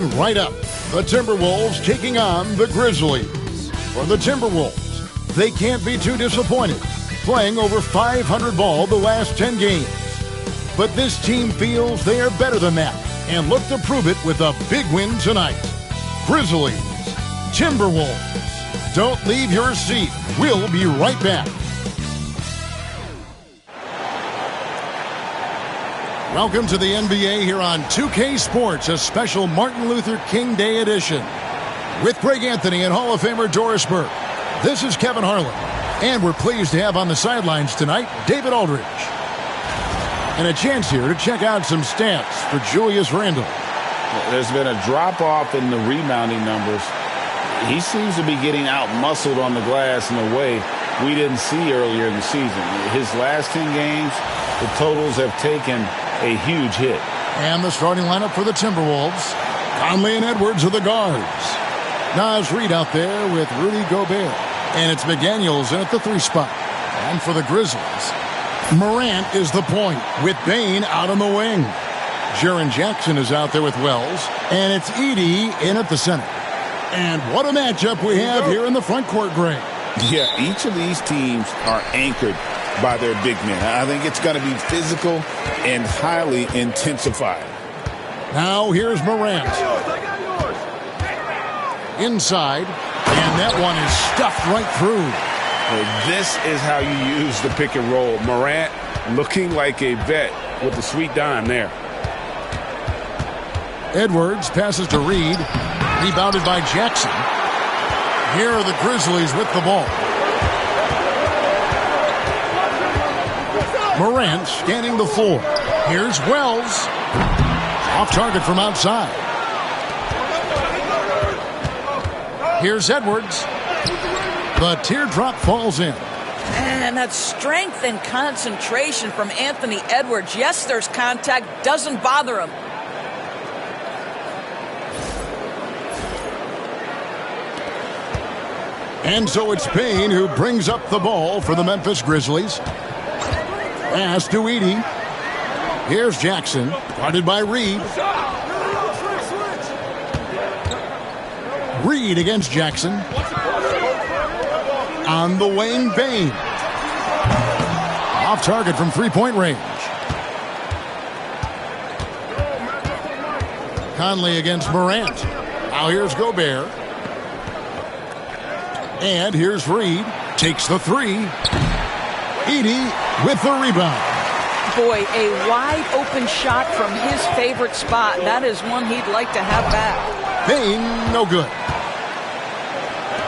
Right up, the Timberwolves taking on the Grizzlies. For the Timberwolves, they can't be too disappointed, playing over 500 ball the last 10 games. But this team feels they are better than that and look to prove it with a big win tonight. Grizzlies, Timberwolves. Don't leave your seat. We'll be right back. Welcome to the NBA here on 2K Sports, a special Martin Luther King Day edition. With Greg Anthony and Hall of Famer Doris Burke, this is Kevin Harlan. And we're pleased to have on the sidelines tonight, David Aldridge. And a chance here to check out some stats for Julius Randle. There's been a drop-off in the rebounding numbers. He seems to be getting out-muscled on the glass in a way we didn't see earlier in the season. His last 10 games, the totals have taken a huge hit. And the starting lineup for the Timberwolves. Conley and Edwards are the guards. Naz Reid out there with Rudy Gobert. And it's McDaniels in at the 3 spot. And for the Grizzlies, Morant is the point with Bane out on the wing. Jaren Jackson is out there with Wells. And it's Edey in at the center. And what a matchup we have here in the front court, Greg. Yeah, each of these teams are anchored by their big men. I think it's going to be physical and highly intensified. Now here's Morant. Inside, and that one is stuffed right through. Well, this is how you use the pick and roll. Morant looking like a vet with the sweet dime there. Edwards passes to Reid. Rebounded by Jackson. Here are the Grizzlies with the ball. Morant scanning the floor. Here's Wells. Off target from outside. Here's Edwards. The teardrop falls in. And that strength and concentration from Anthony Edwards. Yes, there's contact. Doesn't bother him. And so it's Payne who brings up the ball for the Memphis Grizzlies. Pass to Edey. Here's Jackson, guarded by Reid. Reid against Jackson. On the wing, Bane. Off target from three-point range. Conley against Morant. Now here's Gobert. And here's Reid. Takes the 3. Edey with the rebound. Boy, a wide open shot from his favorite spot. That is one he'd like to have back. Payne, no good.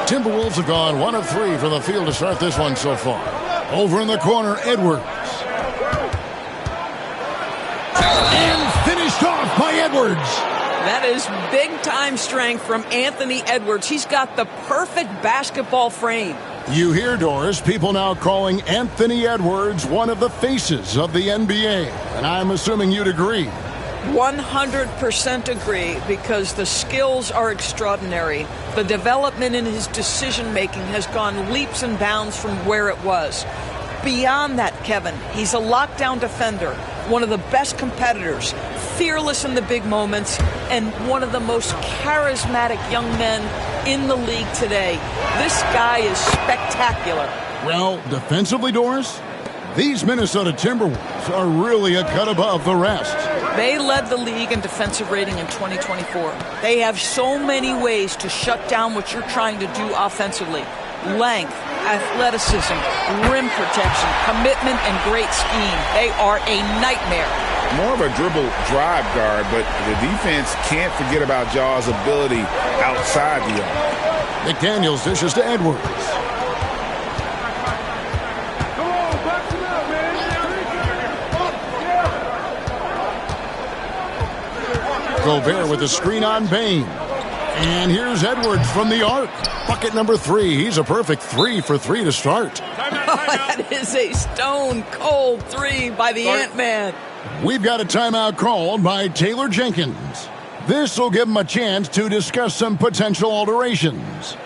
Timberwolves have gone 1 of 3 from the field to start this one so far. Over in the corner, Edwards. And finished off by Edwards. That is big-time strength from Anthony Edwards. He's got the perfect basketball frame. You hear, Doris, people now calling Anthony Edwards one of the faces of the NBA. And I'm assuming you'd agree. 100% agree, because the skills are extraordinary. The development in his decision-making has gone leaps and bounds from where it was. Beyond that, Kevin, he's a lockdown defender, one of the best competitors, fearless in the big moments, and one of the most charismatic young men in the league today. This guy is spectacular. Well, defensively, Doris, these Minnesota Timberwolves are really a cut above the rest. They led the league in defensive rating in 2024. They have so many ways to shut down what you're trying to do offensively. Length, athleticism, rim protection, commitment, and great scheme. They are a nightmare. More of a dribble drive guard, but the defense can't forget about Jaw's ability outside the arc. McDaniels dishes to Edwards. Gobert with a screen on Bane. And here's Edwards from the arc. Bucket number 3. He's a perfect 3 for 3 to start. That is a stone-cold 3 by the Ant-Man. We've got a timeout called by Taylor Jenkins. This will give him a chance to discuss some potential alterations.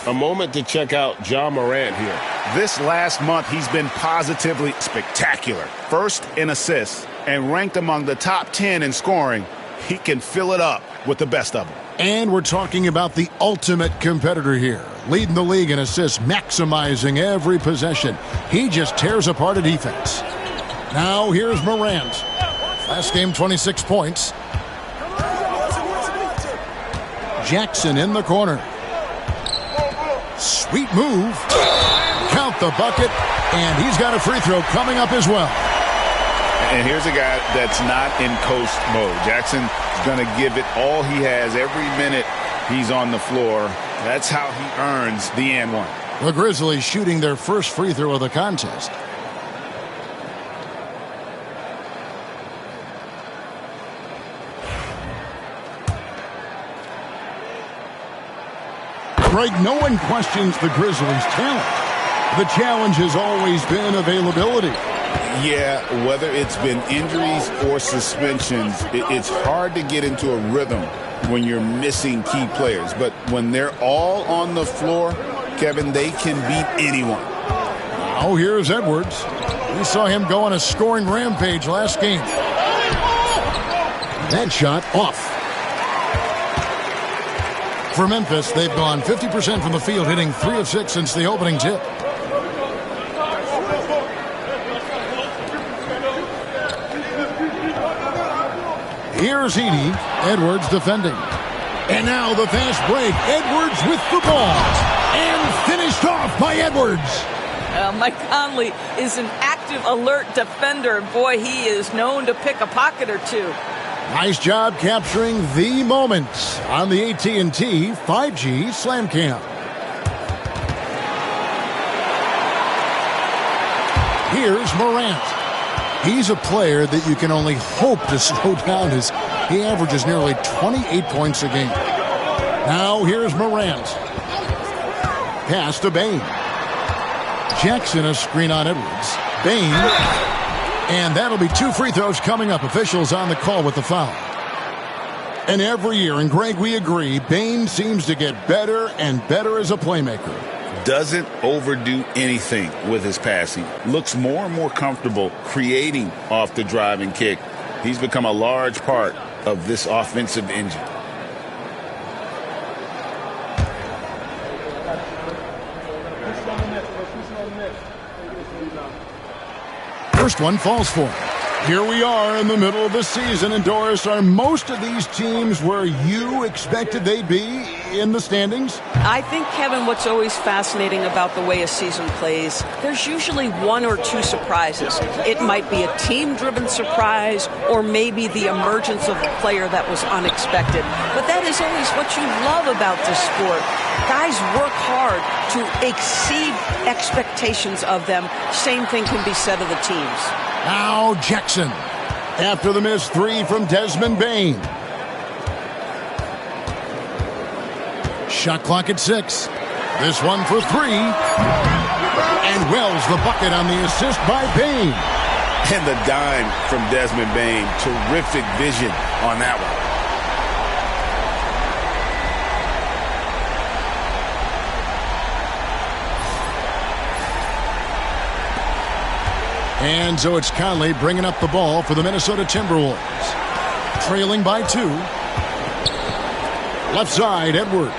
A moment to check out Ja Morant here. This last month, he's been positively spectacular. First in assists and ranked among the top 10 in scoring. He can fill it up with the best of them. And we're talking about the ultimate competitor here. Leading the league in assists, maximizing every possession. He just tears apart a defense. Now here's Morant. Last game, 26 points. Jackson in the corner. Sweet move. Count the bucket. And he's got a free throw coming up as well. And here's a guy that's not in coast mode. Jackson's going to give it all he has every minute he's on the floor. That's how he earns the and one. The Grizzlies shooting their first free throw of the contest. Greg, no one questions the Grizzlies' talent. The challenge has always been availability. Yeah, whether it's been injuries or suspensions, it's hard to get into a rhythm when you're missing key players. But when they're all on the floor, Kevin, they can beat anyone. Now here's Edwards. We saw him go on a scoring rampage last game. That shot off. For Memphis, they've gone 50% from the field, hitting 3 of 6 since the opening tip. Here's Edey. Edwards defending. And now the fast break. Edwards with the ball. And finished off by Edwards. Mike Conley is an active, alert defender. Boy, he is known to pick a pocket or two. Nice job capturing the moments on the AT&T 5G Slam Cam. Here's Morant. He's a player that you can only hope to slow down as he averages nearly 28 points a game. Now here's Morant. Pass to Bane. Jackson a screen on Edwards. Bane. And that'll be 2 free throws coming up. Officials on the call with the foul. And every year, and Greg, we agree, Bane seems to get better and better as a playmaker. Doesn't overdo anything with his passing. Looks more and more comfortable creating off the driving kick. He's become a large part of this offensive engine. First one falls for him. Here we are in the middle of the season, and Doris, are most of these teams where you expected they'd be in the standings? I think, Kevin, what's always fascinating about the way a season plays, there's usually 1 or 2 surprises. It might be a team-driven surprise, or maybe the emergence of a player that was unexpected. But that is always what you love about this sport. Guys work hard to exceed expectations of them. Same thing can be said of the teams. Now Jackson, after the missed 3 from Desmond Bane. Shot clock at 6. This one for 3. And Wells the bucket on the assist by Bane. And the dime from Desmond Bane. Terrific vision on that one. And so it's Conley bringing up the ball for the Minnesota Timberwolves. Trailing by 2. Left side, Edwards.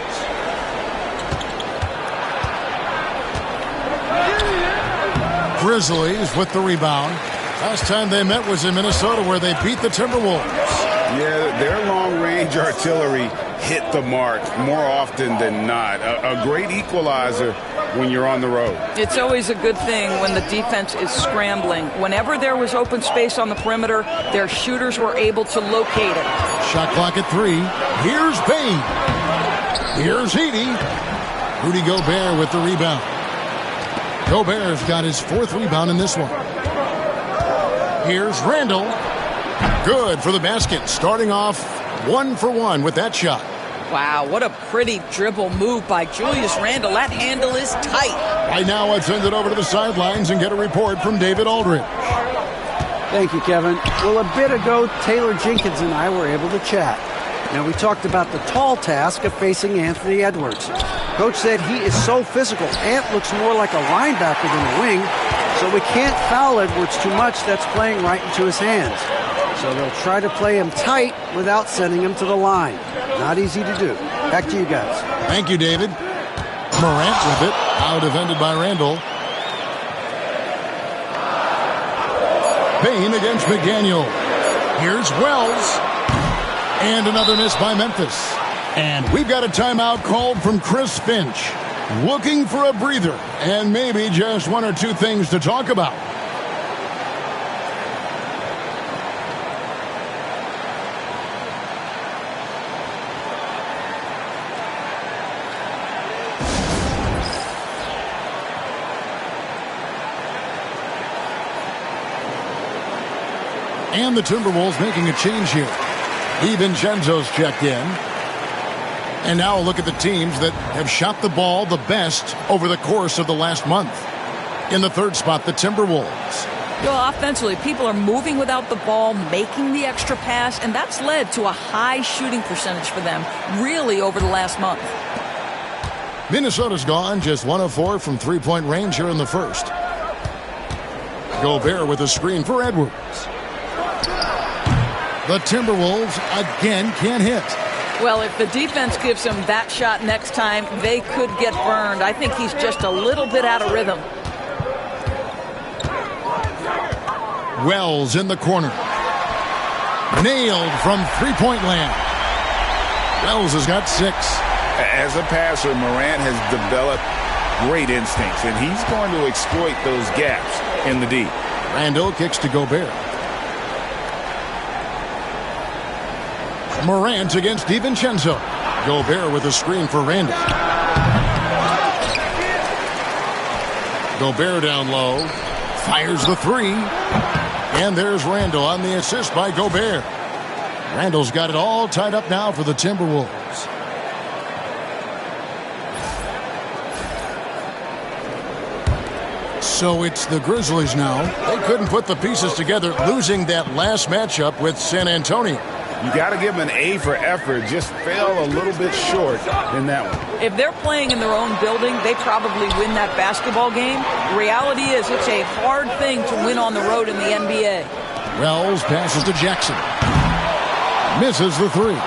Grizzlies with the rebound. Last time they met was in Minnesota, where they beat the Timberwolves. Yeah, their long-range artillery hit the mark more often than not. A great equalizer when you're on the road. It's always a good thing when the defense is scrambling. Whenever there was open space on the perimeter, their shooters were able to locate it. Shot clock at 3. Here's Bane. Here's Edey. Rudy Gobert with the rebound. Gobert's got his 4th rebound in this one. Here's Randall. Good for the basket. Starting off 1 for 1 with that shot. Wow, what a pretty dribble move by Julius Randle. That handle is tight. Right now, let's send it over to the sidelines and get a report from David Aldridge. Thank you, Kevin. Well, a bit ago, Taylor Jenkins and I were able to chat. Now, we talked about the tall task of facing Anthony Edwards. Coach said he is so physical. Ant looks more like a linebacker than a wing, so we can't foul Edwards too much. That's playing right into his hands. So they'll try to play him tight without sending him to the line. Not easy to do. Back to you guys. Thank you, David. Morant with it. Out defended by Randall. Payne against McDaniel. Here's Wells. And another miss by Memphis. And we've got a timeout called from Chris Finch. Looking for a breather and maybe just one or two things to talk about. And the Timberwolves making a change here. DiVincenzo's checked in. And now a look at the teams that have shot the ball the best over the course of the last month. In the third spot, the Timberwolves. Offensively, people are moving without the ball, making the extra pass, and that's led to a high shooting percentage for them, really, over the last month. Minnesota's gone just 1 of 4 from three-point range here in the first. Gobert with a screen for Edwards. The Timberwolves again can't hit. Well, if the defense gives him that shot next time, they could get burned. I think he's just a little bit out of rhythm. Wells in the corner. Nailed from three-point land. Wells has got 6. As a passer, Morant has developed great instincts, and he's going to exploit those gaps in the D. Randall kicks to Gobert. Morant against DiVincenzo. Gobert with a screen for Randall. Gobert down low. Fires the three. And there's Randall on the assist by Gobert. Randall's got it all tied up now for the Timberwolves. So it's the Grizzlies now. They couldn't put the pieces together, losing that last matchup with San Antonio. You got to give them an A for effort. Just fell a little bit short in that one. If they're playing in their own building, they probably win that basketball game. Reality is it's a hard thing to win on the road in the NBA. Wells passes to Jackson. Misses the three.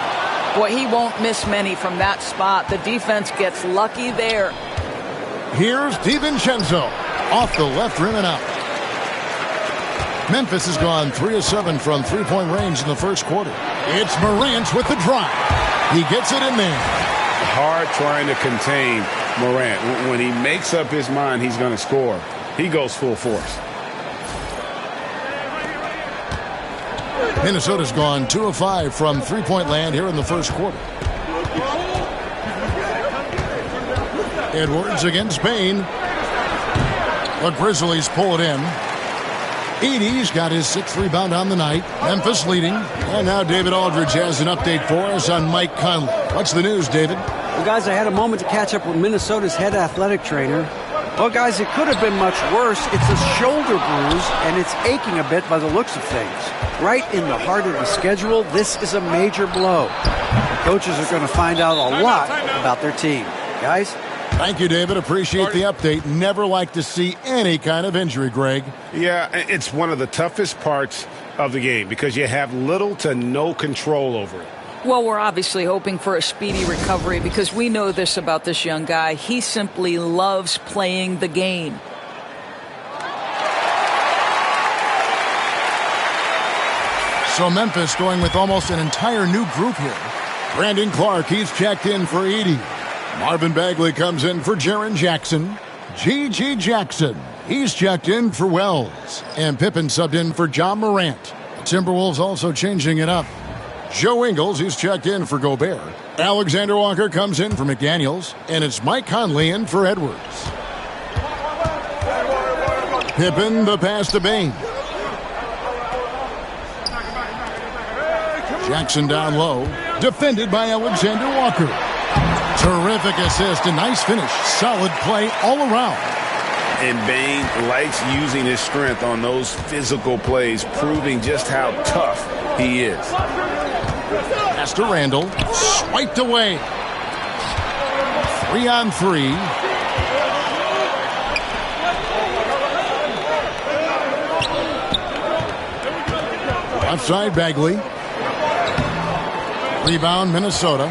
Boy, he won't miss many from that spot. The defense gets lucky there. Here's DiVincenzo. Off the left rim and out. Memphis has gone 3 of 7 from three-point range in the first quarter. It's Morant with the drive. He gets it in there. Hard trying to contain Morant. When he makes up his mind he's going to score, he goes full force. Minnesota's gone 2 of 5 from three-point land here in the first quarter. Edwards against Payne. The Grizzlies pull it in. Edey's got his 6th rebound on the night. Memphis leading. And now David Aldridge has an update for us on Mike Conley. What's the news, David? Well, guys, I had a moment to catch up with Minnesota's head athletic trainer. Well, guys, it could have been much worse. It's a shoulder bruise, and it's aching a bit by the looks of things. Right in the heart of the schedule, this is a major blow. The coaches are going to find out a lot about their team. Guys? Thank you, David. Appreciate the update. Never like to see any kind of injury, Greg. Yeah, it's one of the toughest parts of the game because you have little to no control over it. Well, we're obviously hoping for a speedy recovery because we know this about this young guy. He simply loves playing the game. So Memphis going with almost an entire new group here. Brandon Clark, he's checked in for Edey. Marvin Bagley comes in for Jaren Jackson. G.G. Jackson, he's checked in for Wells. And Pippen subbed in for John Morant. The Timberwolves also changing it up. Joe Ingles, he's checked in for Gobert. Alexander Walker comes in for McDaniels. And it's Mike Conley in for Edwards. Pippen, the pass to Payne. Jackson down low. Defended by Alexander Walker. Terrific assist, a nice finish. Solid play all around. And Bane likes using his strength on those physical plays, proving just how tough he is. Pass to Randall. Swiped away. 3-on-3. Outside Bagley. Rebound Minnesota.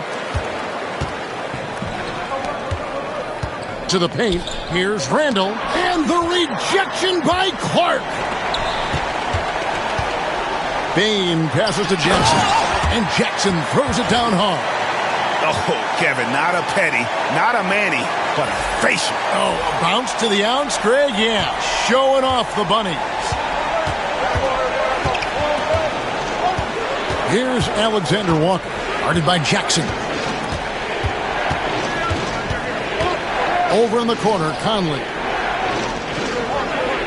To the paint. Here's Randall. And the rejection by Clark. Bain passes to Jackson. And Jackson throws it down hard. Oh, Kevin, not a Petty, not a Manny, but a facial. Oh, a bounce to the ounce, Greg? Yeah, showing off the bunnies. Here's Alexander Walker, guarded by Jackson. Over in the corner, Conley.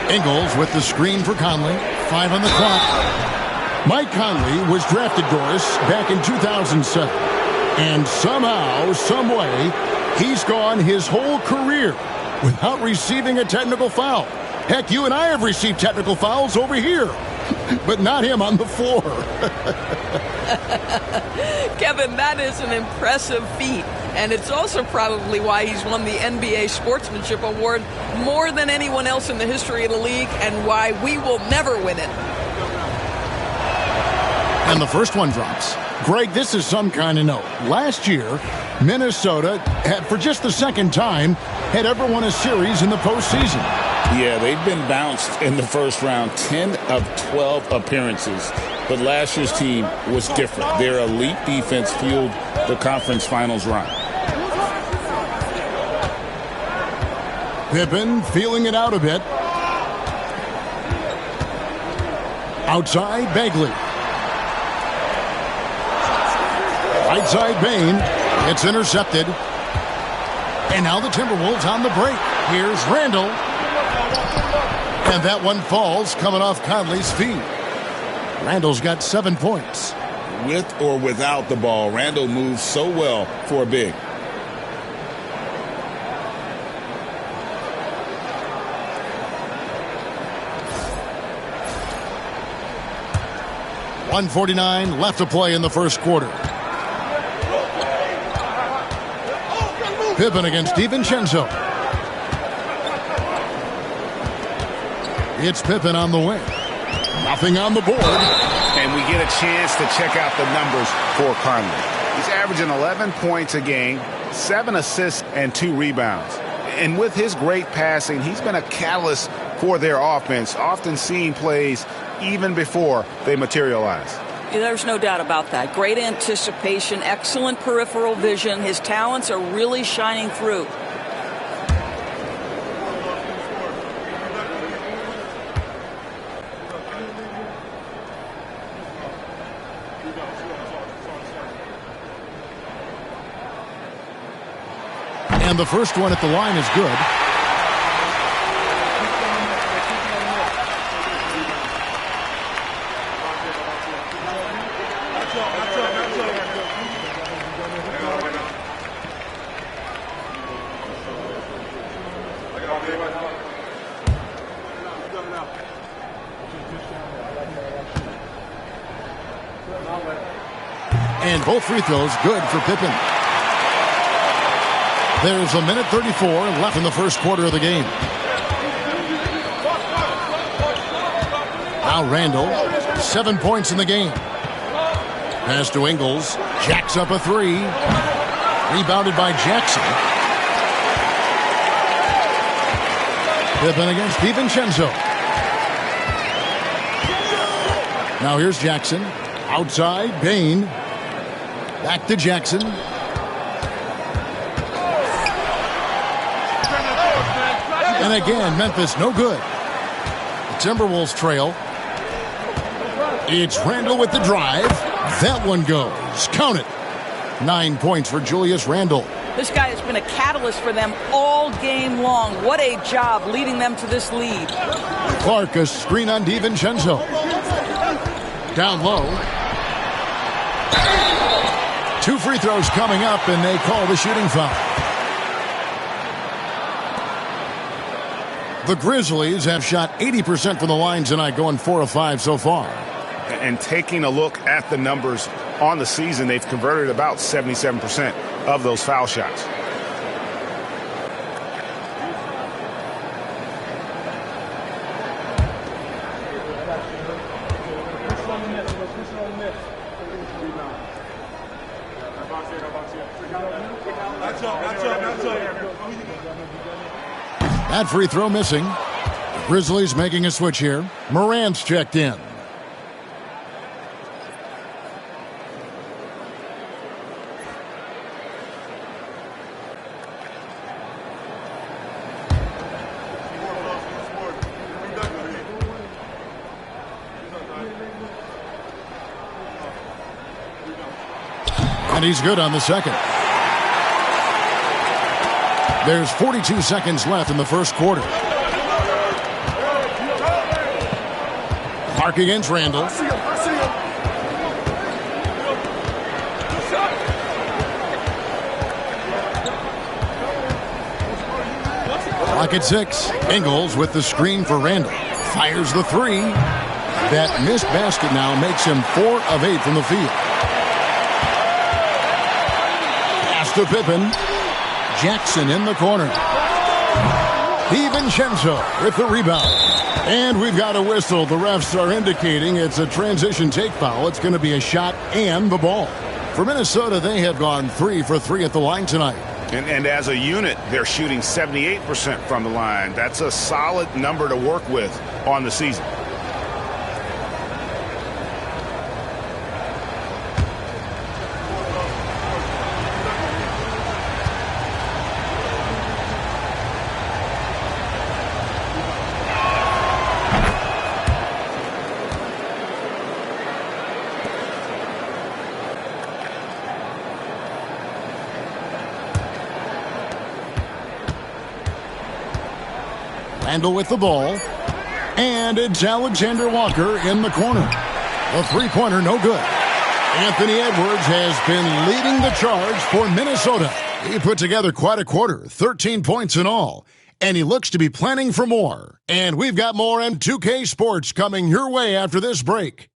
Ingles with the screen for Conley. 5 on the clock. Mike Conley was drafted, Doris, back in 2007. And somehow, someway, he's gone his whole career without receiving a technical foul. Heck, you and I have received technical fouls over here, but not him on the floor. Kevin, that is an impressive feat. And it's also probably why he's won the NBA Sportsmanship Award more than anyone else in the history of the league, and why we will never win it. And the first one drops. Greg, this is some kind of note. Last year, Minnesota, for just the second time, had ever won a series in the postseason. Yeah, they've been bounced in the first round, 10 of 12 appearances. But last year's team was different. Their elite defense fueled the conference finals run. Pippen feeling it out a bit. Outside, Bagley. Right side, Bain. It's intercepted. And now the Timberwolves on the break. Here's Randall. And that one falls, coming off Conley's feet. Randall's got 7 points. With or without the ball, Randall moves so well for a big. .149 left to play in the first quarter. Pippen against DiVincenzo. It's Pippen on the wing. Nothing on the board. And we get a chance to check out the numbers for Conley. He's averaging 11 points a game, 7 assists, and 2 rebounds. And with his great passing, he's been a catalyst for their offense, often seeing plays even before they materialize. There's no doubt about that. Great anticipation, excellent peripheral vision. His talents are really shining through. And the first one at the line is good. And both free throws good for Pippen. There's 1:34 left in the first quarter of the game. Now Randall, 7 points in the game. Pass to Ingles. Jacks up a 3. Rebounded by Jackson. Pippen against DiVincenzo. Now here's Jackson. Outside, Bain. Back to Jackson. And again, Memphis no good. The Timberwolves trail. It's Randall with the drive. That one goes. Count it. 9 points for Julius Randall. This guy has been a catalyst for them all game long. What a job leading them to this lead. Clark, a screen on DiVincenzo. Down low. 2 free throws coming up, and they call the shooting foul. The Grizzlies have shot 80% from the line tonight, going 4 of 5 so far. And taking a look at the numbers, on the season, they've converted about 77% of those foul shots. That free throw missing. The Grizzlies making a switch here. Morant's checked in. And he's good on the second. There's 42 seconds left in the first quarter. Mark against Randall. Clock at 6. Ingles with the screen for Randall. Fires the three. That missed basket now makes him 4 of 8 from the field. Pass to Pippen. Jackson in the corner. DiVincenzo with the rebound. And we've got a whistle. The refs are indicating it's a transition take foul. It's going to be a shot and the ball. For Minnesota, they have gone 3 for 3 at the line tonight. And as a unit, they're shooting 78% from the line. That's a solid number to work with on the season. Randall with the ball. And it's Alexander Walker in the corner. The three-pointer, no good. Anthony Edwards has been leading the charge for Minnesota. He put together quite a quarter, 13 points in all. And he looks to be planning for more. And we've got more M2K Sports coming your way after this break.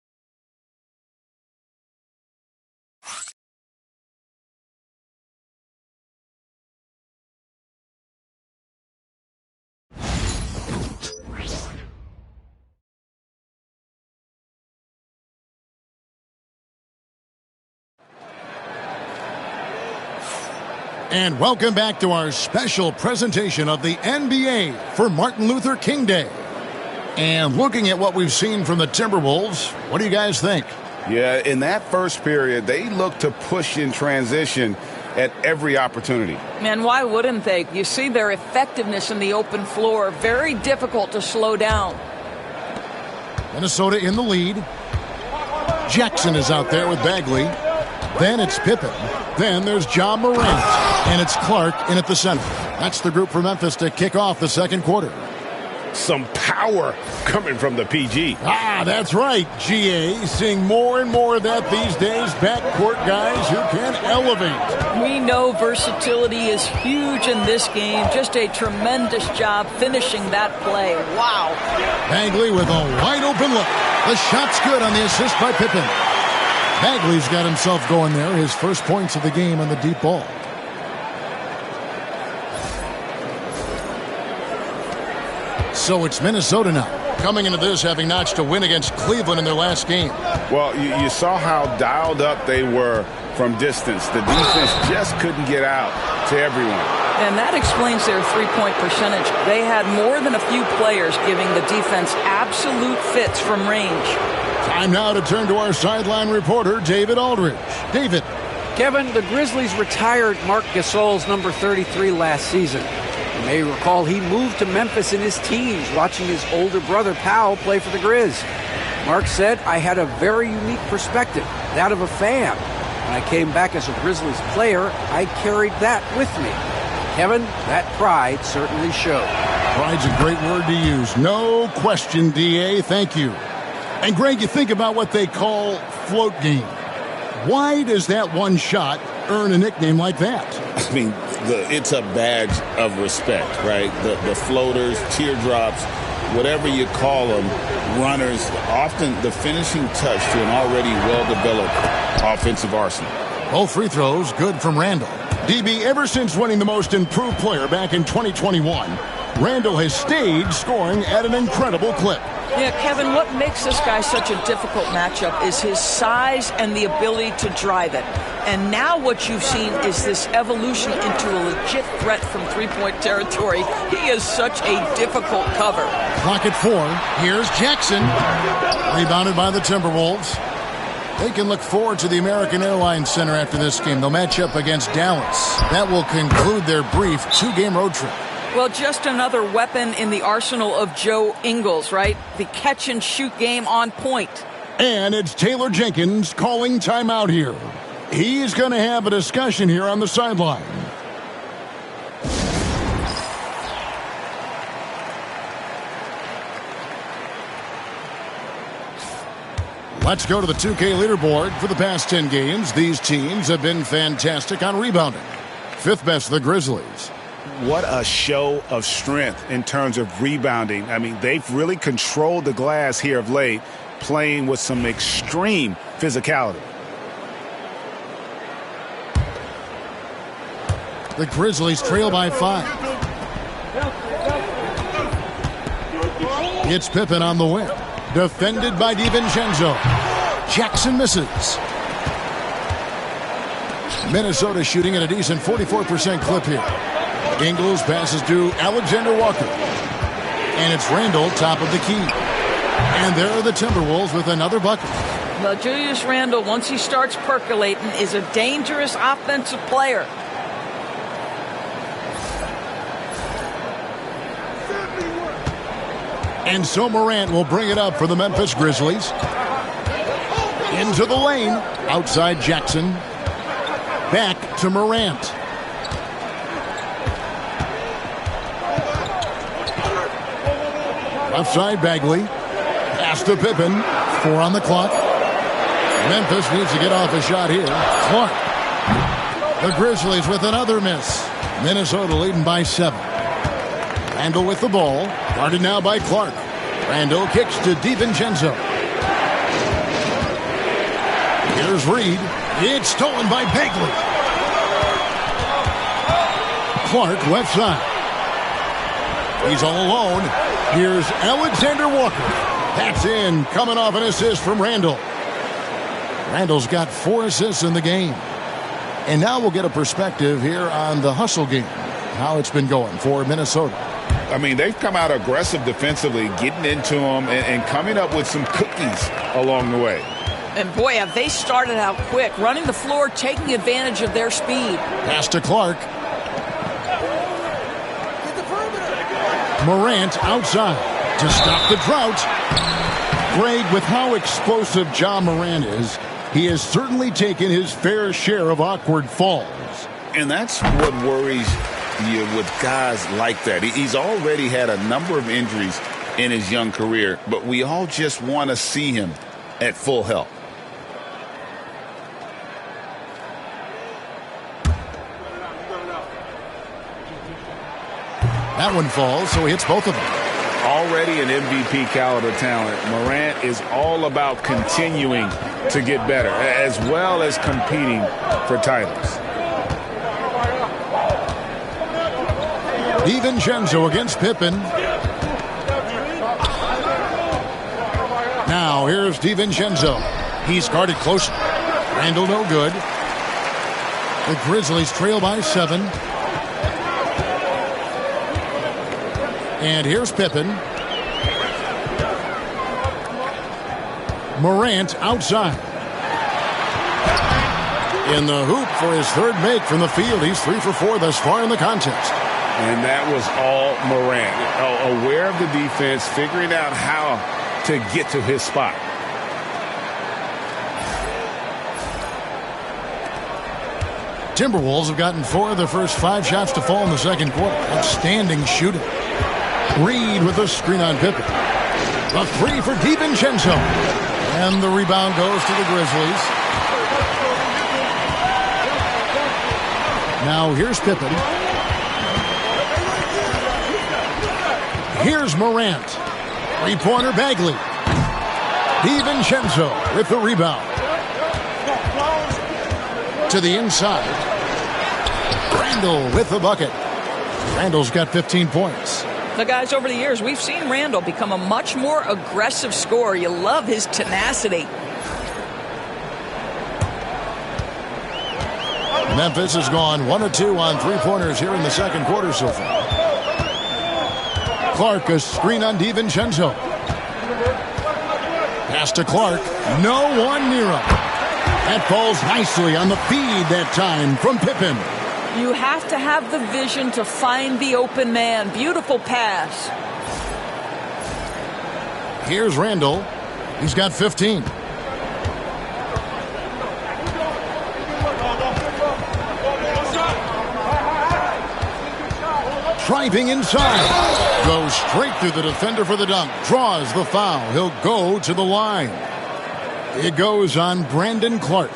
And welcome back to our special presentation of the NBA for Martin Luther King Day. And looking at what we've seen from the Timberwolves, what do you guys think? Yeah, in that first period, they looked to push in transition at every opportunity. Man, why wouldn't they? You see their effectiveness in the open floor. Very difficult to slow down. Minnesota in the lead. Jackson is out there with Bagley. Then it's Pippen. Then there's Ja Morant. And it's Clark in at the center. That's the group for Memphis to kick off the second quarter. Some power coming from the PG. Ah, that's right, GA. Seeing more and more of that these days. Backcourt guys who can elevate. We know versatility is huge in this game. Just a tremendous job finishing that play. Wow. Bagley with a wide open look. The shot's good on the assist by Pippen. Bagley's got himself going there. His first points of the game on the deep ball. So it's Minnesota now, coming into this having notched a win against Cleveland in their last game. Well, you saw how dialed up they were from distance. The defense just couldn't get out to everyone. And that explains their three-point percentage. They had more than a few players giving the defense absolute fits from range. Time now to turn to our sideline reporter, David Aldridge. David. Kevin, the Grizzlies retired Marc Gasol's number 33 last season. You may recall he moved to Memphis in his teens, watching his older brother Powell play for the Grizz. Mark said, I had a very unique perspective, that of a fan. When I came back as a Grizzlies player, I carried that with me. Kevin, that pride certainly showed. Pride's a great word to use. No question, DA. Thank you. And Greg, you think about what they call float game. Why does that one shot earn a nickname like that? I mean, it's a badge of respect, right? The floaters, teardrops. whatever you call them, runners, often the finishing touch to an already well-developed offensive arsenal. Both free throws good from Randall. DB, ever since winning the most improved player back in 2021, Randall has stayed scoring at an incredible clip. Yeah, Kevin, what makes this guy such a difficult matchup is his size and the ability to drive it. And now what you've seen is this evolution into a legit threat from three-point territory. He is such a difficult cover. Clock at 4. Here's Jackson. Rebounded by the Timberwolves. They can look forward to the American Airlines Center after this game. They'll match up against Dallas. That will conclude their brief 2-game road trip. Well, just another weapon in the arsenal of Joe Ingles, right? The catch-and-shoot game on point. And it's Taylor Jenkins calling timeout here. He's going to have a discussion here on the sideline. Let's go to the 2K leaderboard. For the past 10 games, these teams have been fantastic on rebounding. Fifth best, the Grizzlies. What a show of strength in terms of rebounding. I mean, they've really controlled the glass here of late, playing with some extreme physicality. The Grizzlies trail by 5. It's Pippen on the wing. Defended by DiVincenzo. Jackson misses. Minnesota shooting at a decent 44% clip here. Ingles passes to Alexander Walker. And it's Randall top of the key. And there are the Timberwolves with another bucket. Well, Julius Randle, once he starts percolating, is a dangerous offensive player. And so Morant will bring it up for the Memphis Grizzlies. Into the lane. Outside Jackson. Back to Morant. Left side Bagley. Pass to Pippen. 4 on the clock. Memphis needs to get off a shot here. Clark. The Grizzlies with another miss. Minnesota leading by 7. Randall with the ball. Guarded now by Clark. Randall kicks to DiVincenzo. Here's Reed. It's stolen by Bagley. Clark left side. He's all alone. Here's Alexander Walker. That's in. Coming off an assist from Randall. Randall's got 4 assists in the game. And now we'll get a perspective here on the hustle game. How it's been going for Minnesota. I mean, they've come out aggressive defensively, getting into them and coming up with some cookies along the way. And boy, have they started out quick, running the floor, taking advantage of their speed. Pass to Clark. Morant outside to stop the drought. Greg, with how explosive Ja Morant is, he has certainly taken his fair share of awkward falls. And that's what worries you with guys like that. He's already had a number of injuries in his young career, but we all just want to see him at full health. That one falls, so he hits both of them. Already an MVP caliber talent, Morant is all about continuing to get better, as well as competing for titles. DiVincenzo against Pippen. Now here's DiVincenzo. He's guarded closely. Randall no good. The Grizzlies trail by 7. And here's Pippen. Morant outside. In the hoop for his third make from the field. He's 3 for 4 thus far in the contest. And that was all Morant. Aware of the defense, figuring out how to get to his spot. Timberwolves have gotten 4 of their first 5 shots to fall in the second quarter. Outstanding shooting. Reed with a screen on Pippen. A 3 for DiVincenzo. And the rebound goes to the Grizzlies. Now here's Pippen. Here's Morant. Three-pointer Bagley. DiVincenzo with the rebound. To the inside. Randall with the bucket. Randall's got 15 points. The guys, over the years, we've seen Randall become a much more aggressive scorer. You love his tenacity. Memphis has gone 1 of 2 on three-pointers here in the second quarter so far. Clark, a screen on DiVincenzo. Pass to Clark. No one near him. That falls nicely on the feed that time from Pippen. You have to have the vision to find the open man. Beautiful pass. Here's Randall. He's got 15. Driving inside. Goes straight through the defender for the dunk. Draws the foul. He'll go to the line. It goes on Brandon Clark.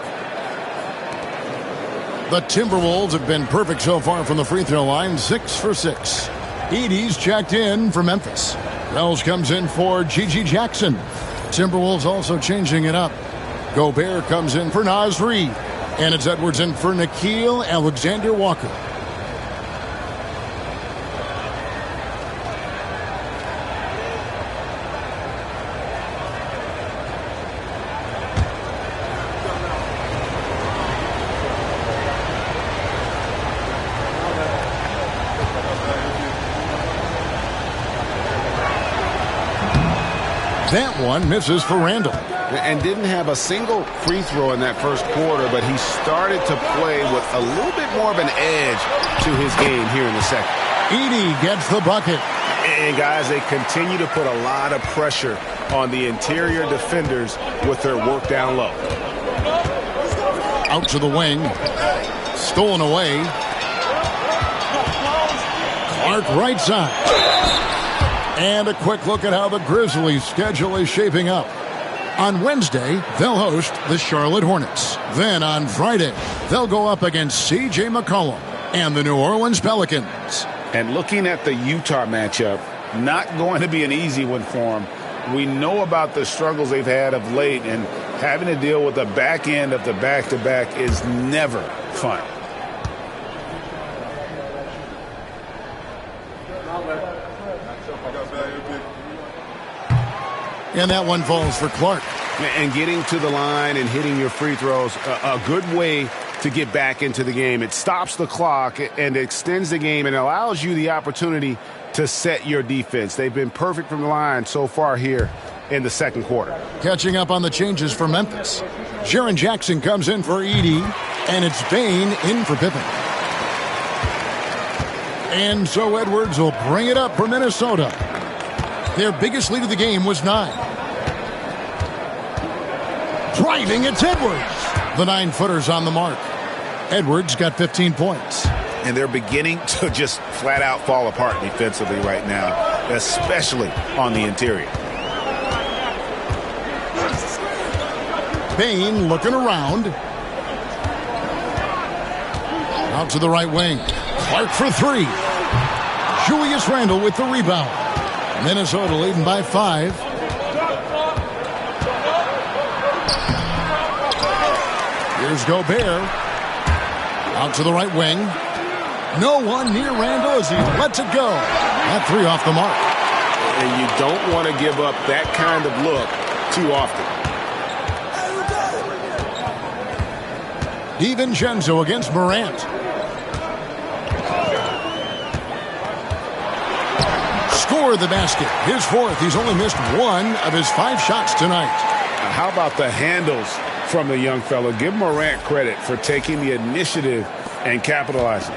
The Timberwolves have been perfect so far from the free throw line. 6 for 6. Edey's checked in for Memphis. Wells comes in for Gigi Jackson. Timberwolves also changing it up. Gobert comes in for Naz Reid. And it's Edwards in for Nickeil Alexander-Walker. That one misses for Randall. And didn't have a single free throw in that first quarter, but he started to play with a little bit more of an edge to his game here in the second. Edey gets the bucket. And, guys, they continue to put a lot of pressure on the interior defenders with their work down low. Out to the wing. Stolen away. Clark right side. And a quick look at how the Grizzlies' schedule is shaping up. On Wednesday, they'll host the Charlotte Hornets. Then on Friday, they'll go up against C.J. McCollum and the New Orleans Pelicans. And looking at the Utah matchup, not going to be an easy one for them. We know about the struggles they've had of late, and having to deal with the back end of the back-to-back is never fun. And that one falls for Clark. And getting to the line and hitting your free throws, a good way to get back into the game. It stops the clock and extends the game and allows you the opportunity to set your defense. They've been perfect from the line so far here in the second quarter. Catching up on the changes for Memphis. Jaren Jackson comes in for Edey, and it's Bane in for Pippen. And so Edwards will bring it up for Minnesota. Their biggest lead of the game was 9. Driving, it's Edwards. The 9-footer's on the mark. Edwards got 15 points. And they're beginning to just flat out fall apart defensively right now, especially on the interior. Bane looking around. Out to the right wing. Clark for 3. Julius Randle with the rebound. Minnesota leading by 5. Here's Gobert. Out to the right wing. No one near Randle as he lets it go. That 3 off the mark. And you don't want to give up that kind of look too often. DiVincenzo against Morant. Score the basket. His 4th. He's only missed 1 of his 5 shots tonight. How about the handles from the young fella? Give Morant credit for taking the initiative and capitalizing.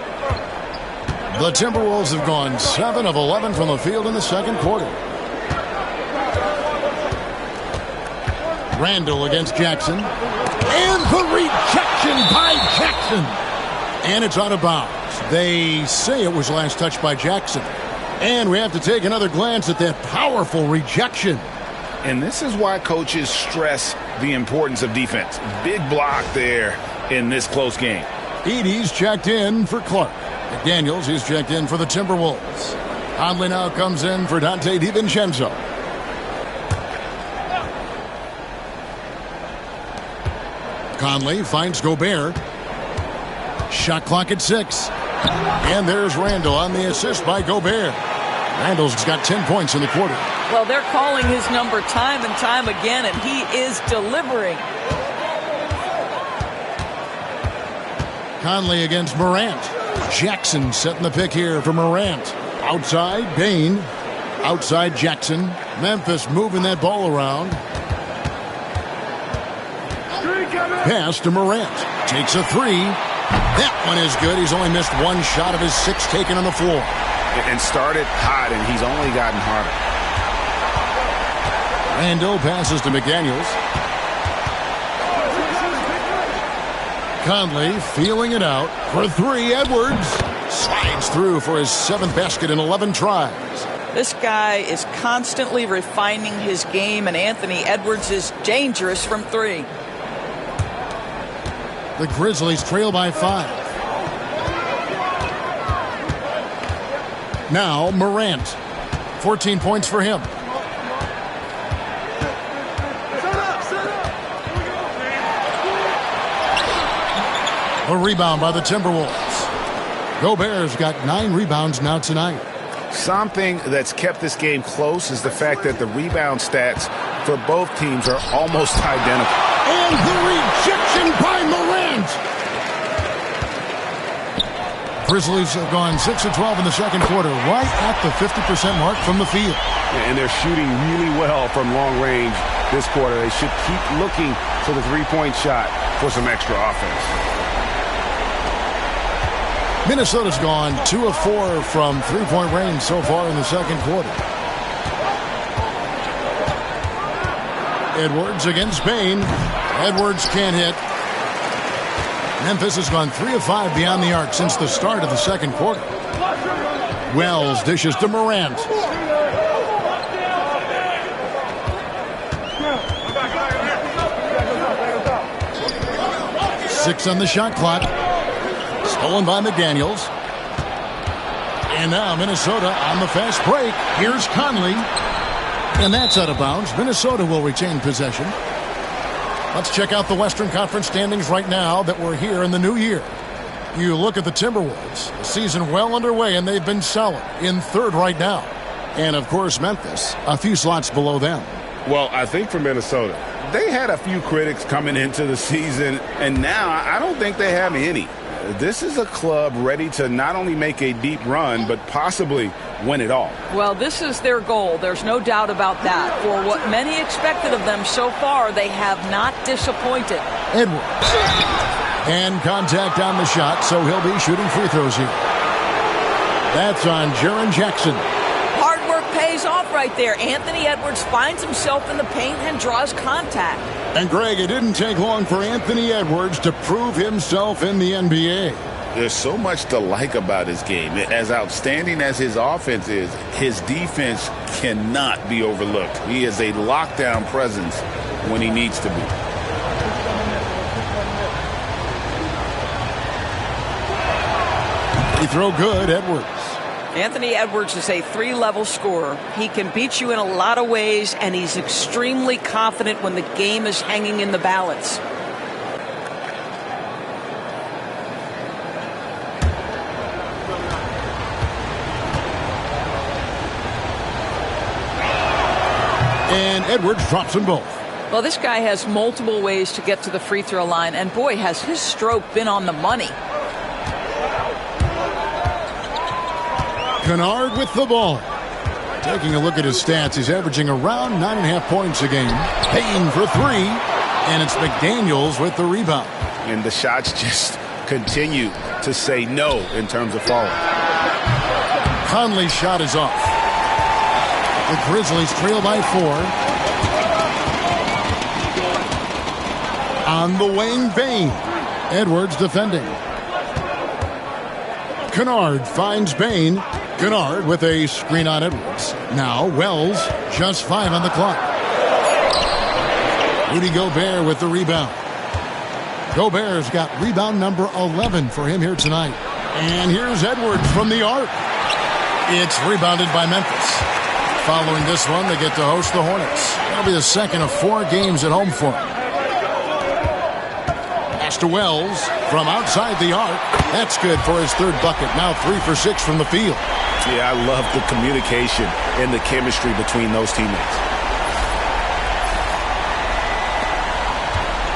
The Timberwolves have gone 7 of 11 from the field in the second quarter. Randall against Jackson. And the rejection by Jackson. And it's out of bounds. They say it was last touched by Jackson. And we have to take another glance at that powerful rejection. And this is why coaches stress the importance of defense. Big block there in this close game. Edey's checked in for Clark. McDaniels, he's checked in for the Timberwolves. Conley now comes in for Dante DiVincenzo. Conley finds Gobert. Shot clock at 6. And there's Randall on the assist by Gobert. Randall's got 10 points in the quarter. Well, they're calling his number time and time again, and he is delivering. Conley against Morant. Jackson setting the pick here for Morant. Outside, Bain. Outside, Jackson. Memphis moving that ball around. Pass to Morant. Takes a 3. That one is good. He's only missed one shot of his 6 taken on the floor. And started hot, and he's only gotten harder. Randall passes to McDaniels. Conley feeling it out for 3. Edwards slides through for his 7th basket in 11 tries. This guy is constantly refining his game, and Anthony Edwards is dangerous from 3. The Grizzlies trail by 5. Now Morant. 14 points for him. A rebound by the Timberwolves. Gobert's got 9 rebounds now tonight. Something that's kept this game close is the fact that the rebound stats for both teams are almost identical. And the rejection by Morant. Grizzlies have gone 6 of 12 in the second quarter, right at the 50% mark from the field. And they're shooting really well from long range this quarter. They should keep looking for the three-point shot for some extra offense. Minnesota's gone 2 of 4 from three-point range so far in the second quarter. Edwards against Bain. Edwards can't hit. Memphis has gone 3 of 5 beyond the arc since the start of the second quarter. Wells dishes to Morant. Six on the shot clock. Stolen by McDaniels. And now Minnesota on the fast break. Here's Conley. And that's out of bounds. Minnesota will retain possession. Let's check out the Western Conference standings right now that we're here in the new year. You look at the Timberwolves. The season well underway, and they've been solid in 3rd right now. And, of course, Memphis, a few slots below them. Well, I think for Minnesota, they had a few critics coming into the season, and now I don't think they have any. This is a club ready to not only make a deep run, but possibly win it all. Well, this is their goal. There's no doubt about that. For what many expected of them so far, they have not disappointed. Edwards. And contact on the shot, so he'll be shooting free throws here. That's on Jaren Jackson. Hard work pays off right there. Anthony Edwards finds himself in the paint and draws contact. And, Greg, it didn't take long for Anthony Edwards to prove himself in the NBA. There's so much to like about his game. As outstanding as his offense is, his defense cannot be overlooked. He is a lockdown presence when he needs to be. He throw good, Edwards. Anthony Edwards is a 3-level scorer. He can beat you in a lot of ways, and he's extremely confident when the game is hanging in the balance. And Edwards drops them both. Well, this guy has multiple ways to get to the free throw line, and boy, has his stroke been on the money. Kennard with the ball. Taking a look at his stats, he's averaging around 9.5 points a game. Payne for 3, and it's McDaniels with the rebound. And the shots just continue to say no in terms of falling. Conley's shot is off. The Grizzlies trail by 4. On the wing, Bain. Edwards defending. Kennard finds Bain. Kennard with a screen on Edwards. Now Wells, just 5 on the clock. Rudy Gobert with the rebound. Gobert's got rebound number 11 for him here tonight. And here's Edwards from the arc. It's rebounded by Memphis. Following this one, they get to host the Hornets. That'll be the second of 4 games at home for them. Pass to Wells from outside the arc. That's good for his third bucket. Now 3 for 6 from the field. Yeah, I love the communication and the chemistry between those teammates.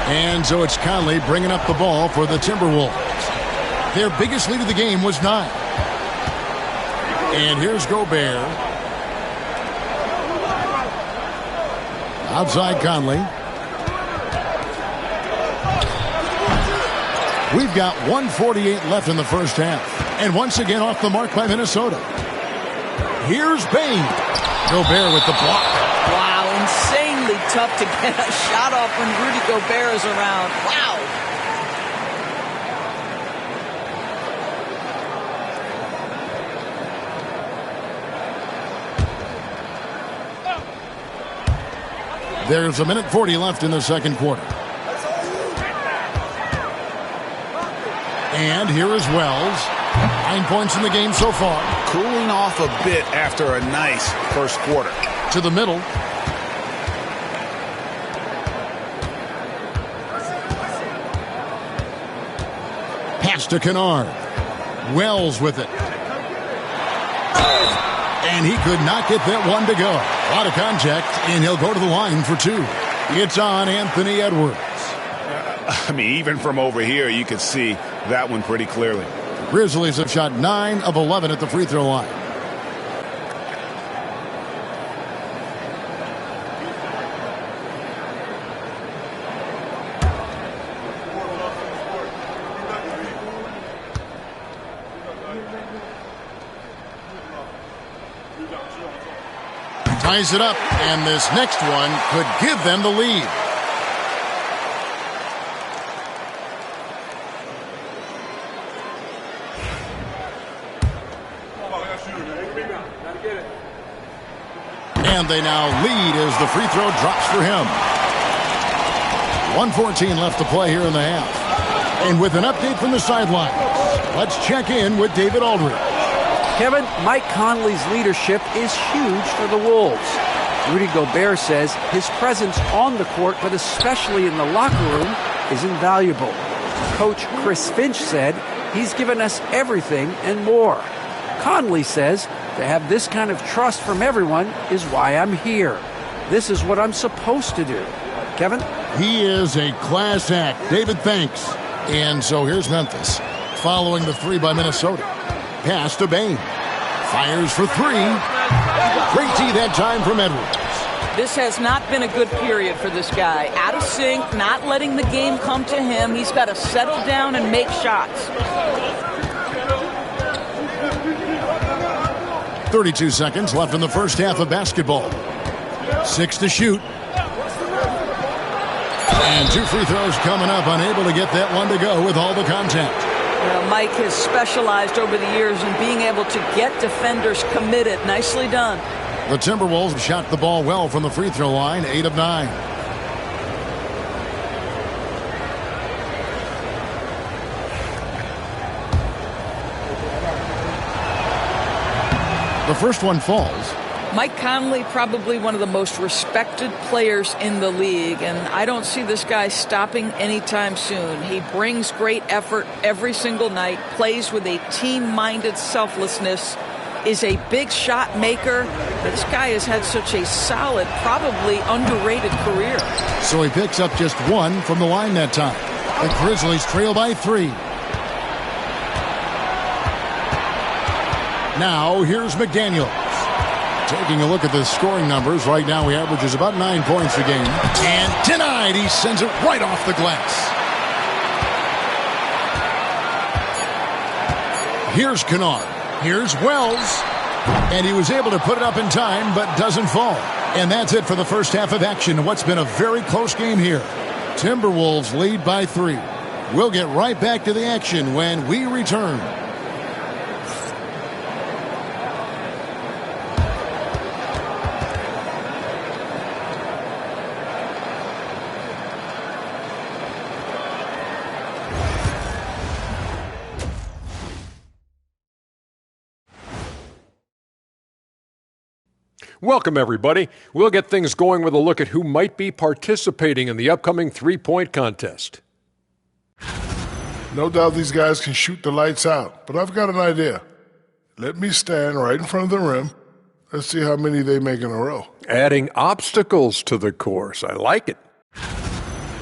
And so it's Conley bringing up the ball for the Timberwolves. Their biggest lead of the game was 9. And here's Gobert. Outside Conley. We've got 1:48 left in the first half. And once again off the mark by Minnesota. Here's Bain. Gobert with the block. Wow, insanely tough to get a shot off when Rudy Gobert is around. Wow. There's 1:40 left in the second quarter. And here is Wells. 9 points in the game so far. Cooling off a bit after a nice first quarter. To the middle. Pass to Kennard. Wells with it. And he could not get that one to go. A lot of contact, and he'll go to the line for 2. It's on Anthony Edwards. I mean, even from over here, you could see that one pretty clearly. Grizzlies have shot 9 of 11 at the free throw line. Ties it up, and this next one could give them the lead. And they now lead as the free throw drops for him. 1:14 left to play here in the half. And with an update from the sidelines, let's check in with David Aldridge. Kevin, Mike Conley's leadership is huge for the Wolves. Rudy Gobert says his presence on the court, but especially in the locker room, is invaluable. Coach Chris Finch said he's given us everything and more. Conley says to have this kind of trust from everyone is why I'm here. This is what I'm supposed to do. Kevin? He is a class act. David, thanks. And so here's Memphis, following the 3 by Minnesota. Pass to Bain. Fires for 3. Great D that time from Edwards. This has not been a good period for this guy. Out of sync, not letting the game come to him. He's got to settle down and make shots. 32 seconds left in the first half of basketball. 6 to shoot. And 2 free throws coming up, unable to get that one to go with all the contact. Mike has specialized over the years in being able to get defenders committed. Nicely done. The Timberwolves shot the ball well from the free throw line, 8 of 9. The first one falls. Mike Conley, probably one of the most respected players in the league, and I don't see this guy stopping anytime soon. He brings great effort every single night, plays with a team-minded selflessness, is a big shot maker. This guy has had such a solid, probably underrated career. So he picks up just 1 from the line that time. The Grizzlies trail by 3. Now here's McDaniels. Taking a look at the scoring numbers, right now he averages about 9 points a game. And denied, he sends it right off the glass. Here's Kennard. Here's Wells. And he was able to put it up in time, but doesn't fall. And that's it for the first half of action. What's been a very close game here. Timberwolves lead by 3. We'll get right back to the action when we return. Welcome, everybody. We'll get things going with a look at who might be participating in the upcoming three-point contest. No doubt these guys can shoot the lights out, but I've got an idea. Let me stand right in front of the rim. Let's see how many they make in a row. Adding obstacles to the course. I like it.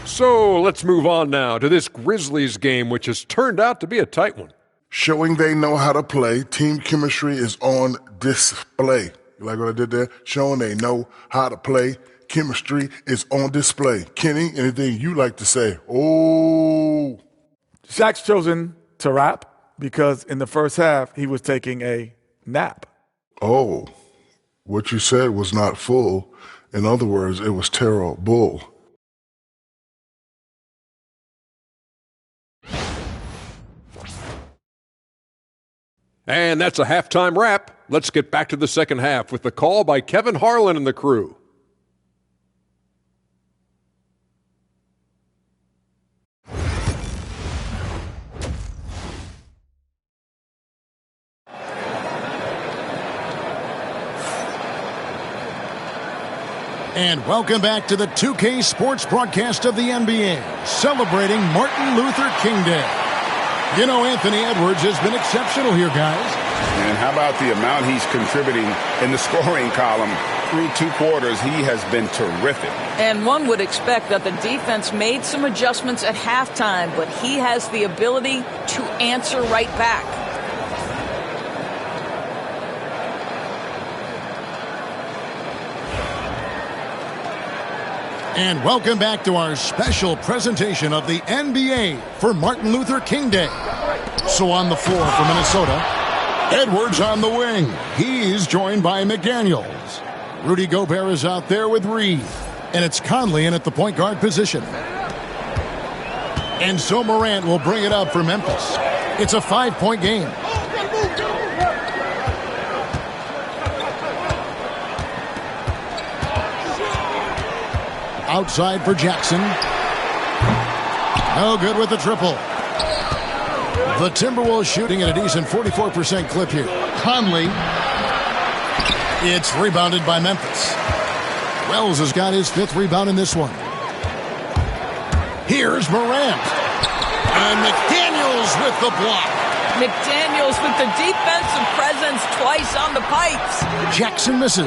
So let's move on now to this Grizzlies game, which has turned out to be a tight one. Showing they know how to play, team chemistry is on display. You like what I did there? Showing they know how to play, chemistry is on display. Kenny, anything you like to say? Oh. Shaq's chosen to rap because in the first half, he was taking a nap. Oh, what you said was not full. In other words, it was terrible. And that's a halftime wrap. Let's get back to the second half with the call by Kevin Harlan and the crew. And welcome back to the 2K Sports broadcast of the NBA, celebrating Martin Luther King Day. You know, Anthony Edwards has been exceptional here, guys. And how about the amount he's contributing in the scoring column? Through 2 quarters, he has been terrific. And one would expect that the defense made some adjustments at halftime, but he has the ability to answer right back. And welcome back to our special presentation of the NBA for Martin Luther King Day. So on the floor for Minnesota, Edwards on the wing. He's joined by McDaniels. Rudy Gobert is out there with Reed. And it's Conley in at the point guard position. And so Morant will bring it up for Memphis. It's a 5-point game. Outside for Jackson. No good with the triple. The Timberwolves shooting at a decent 44% clip here. Conley. It's rebounded by Memphis. Wells has got his 5th rebound in this one. Here's Morant. And McDaniels with the block. McDaniels with the defensive presence twice on the pipes. Jackson misses.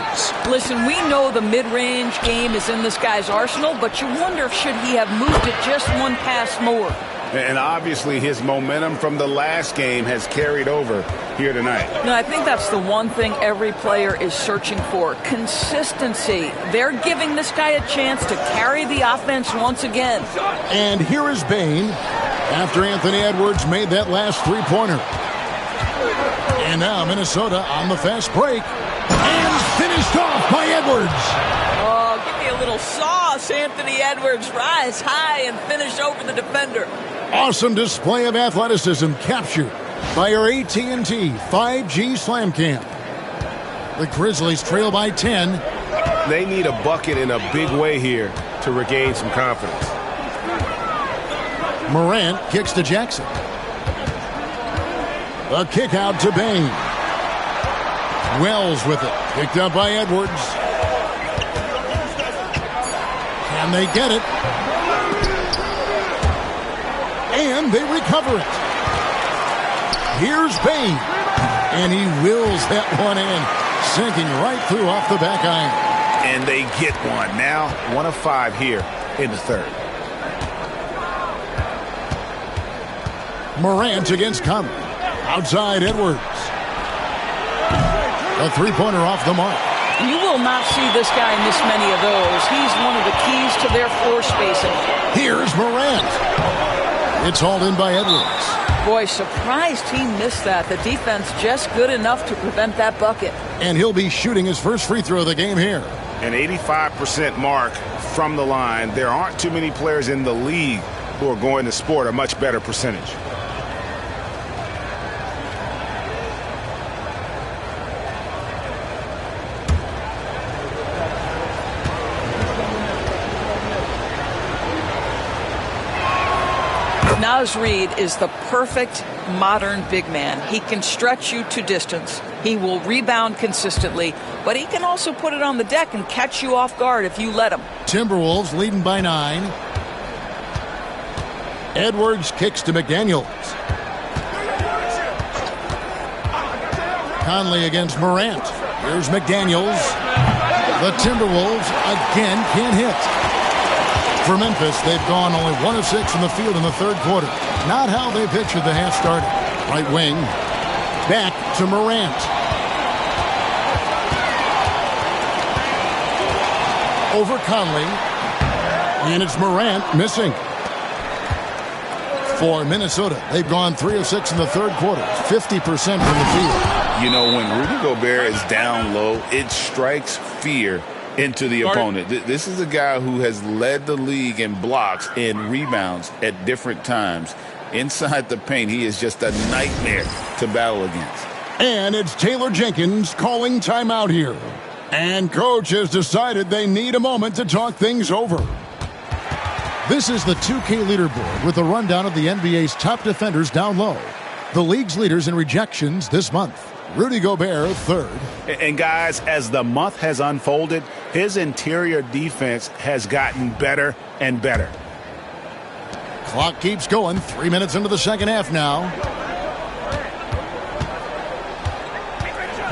Listen, we know the mid-range game is in this guy's arsenal, but you wonder if should he have moved it just one pass more. And obviously his momentum from the last game has carried over here tonight. No, I think that's the one thing every player is searching for. Consistency. They're giving this guy a chance to carry the offense once again. And here is Bane after Anthony Edwards made that last 3-pointer. And now Minnesota on the fast break. And finished off by Edwards. Oh, give me a little sauce, Anthony Edwards. Rise high and finish over the defender. Awesome display of athleticism captured by our AT&T 5G Slam Camp. The Grizzlies trail by 10. They need a bucket in a big way here to regain some confidence. Morant kicks to Jackson. A kick out to Bane. Wells with it. Picked up by Edwards. Can they get it? And they recover it. Here's Bane. And he wills that one in. Sinking right through off the back iron. And they get one. Now 1 of 5 here in the third. Morant against Conley. Outside Edwards. A 3-pointer off the mark. You will not see this guy miss many of those. He's one of the keys to their floor spacing. Here's Morant. It's hauled in by Edwards. Boy, surprised he missed that. The defense just good enough to prevent that bucket. And he'll be shooting his first free throw of the game here. An 85% mark from the line. There aren't too many players in the league who are going to sport a much better percentage. Naz Reid is the perfect modern big man. He can stretch you to distance. He will rebound consistently, but he can also put it on the deck and catch you off guard if you let him. Timberwolves leading by 9. Edwards kicks to McDaniels. Conley against Morant. Here's McDaniels. The Timberwolves again can't hit. For Memphis, they've gone only 1 of 6 from the field in the third quarter. Not how they pictured the half started. Right wing. Back to Morant. Over Conley. And it's Morant missing. For Minnesota, they've gone 3 of 6 in the third quarter. 50% from the field. You know, when Rudy Gobert is down low, it strikes fear into the opponent. This is a guy who has led the league in blocks and rebounds at different times. Inside the paint, he is just a nightmare to battle against. And it's Taylor Jenkins calling timeout here. And coach has decided they need a moment to talk things over. This is the 2K leaderboard with a rundown of the NBA's top defenders down low. The league's leaders in rejections this month. Rudy Gobert, third. And guys, as the month has unfolded, his interior defense has gotten better and better. Clock keeps going. 3 minutes into the second half now.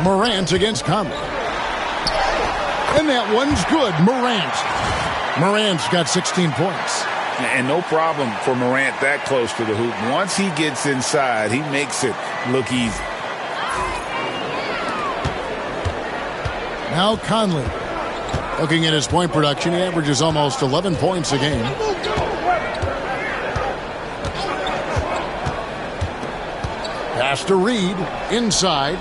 Morant against Conley. And that one's good. Morant's got 16 points. And no problem for Morant that close to the hoop. Once he gets inside, he makes it look easy. Now Conley. Looking at his point production, he averages almost 11 points a game. Pass to Reed, inside.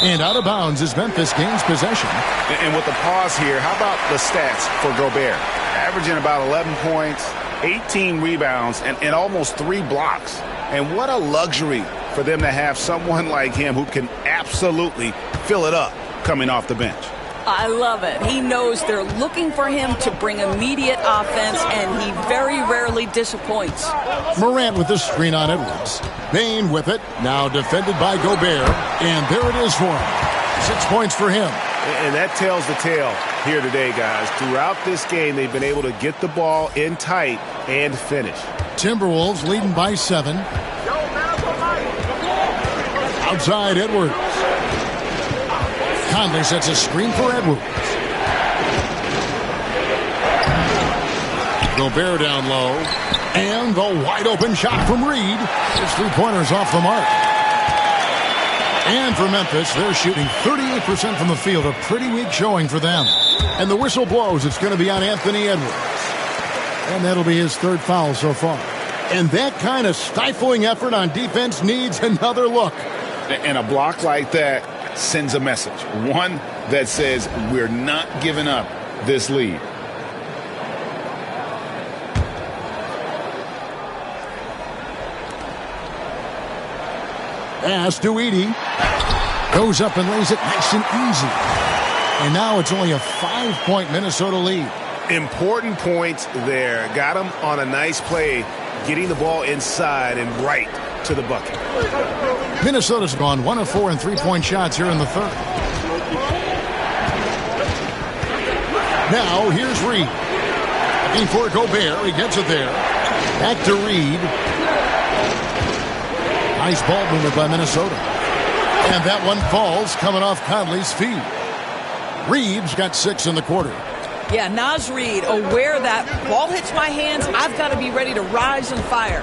And out of bounds as Memphis gains possession. And with the pause here, how about the stats for Gobert? Averaging about 11 points, 18 rebounds, and almost 3 blocks. And what a luxury for them to have someone like him who can absolutely fill it up coming off the bench. I love it. He knows they're looking for him to bring immediate offense, and he very rarely disappoints. Morant with the screen on Edwards. Bain with it, now defended by Gobert, and there it is for him. 6 points for him. And that tells the tale here today, guys. Throughout this game, they've been able to get the ball in tight and finish. Timberwolves leading by 7. Outside Edwards. Conley sets a screen for Edwards. Gobert down low. And the wide open shot from Reed. His 3-pointers off the mark. And for Memphis, they're shooting 38% from the field. A pretty weak showing for them. And the whistle blows. It's going to be on Anthony Edwards. And that'll be his 3rd foul so far. And that kind of stifling effort on defense needs another look. And a block like that sends a message. One that says we're not giving up this lead. Pass to Edey. Goes up and lays it nice and easy. And now it's only a 5-point Minnesota lead. Important points there. Got him on a nice play, getting the ball inside and right to the bucket. Minnesota's gone 1 of 4 in 3-point shots here in the third. Now here's Reed. Looking for Gobert. He gets it there. Back to Reed. Nice ball movement by Minnesota. And that one falls coming off Conley's feet. Reed's got 6 in the quarter. Yeah, Naz Reid, aware that ball hits my hands, I've got to be ready to rise and fire.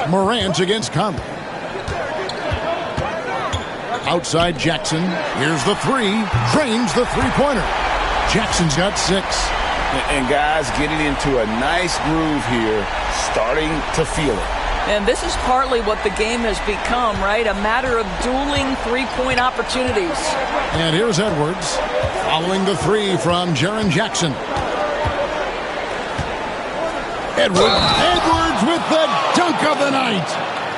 Morant against Conley. Outside Jackson. Here's the 3. Drains the 3-pointer. Jackson's got 6. And guys getting into a nice groove here, starting to feel it. And this is partly what the game has become, right? A matter of dueling 3-point opportunities. And here's Edwards following the 3 from Jaren Jackson. Edwards with the dunk of the night.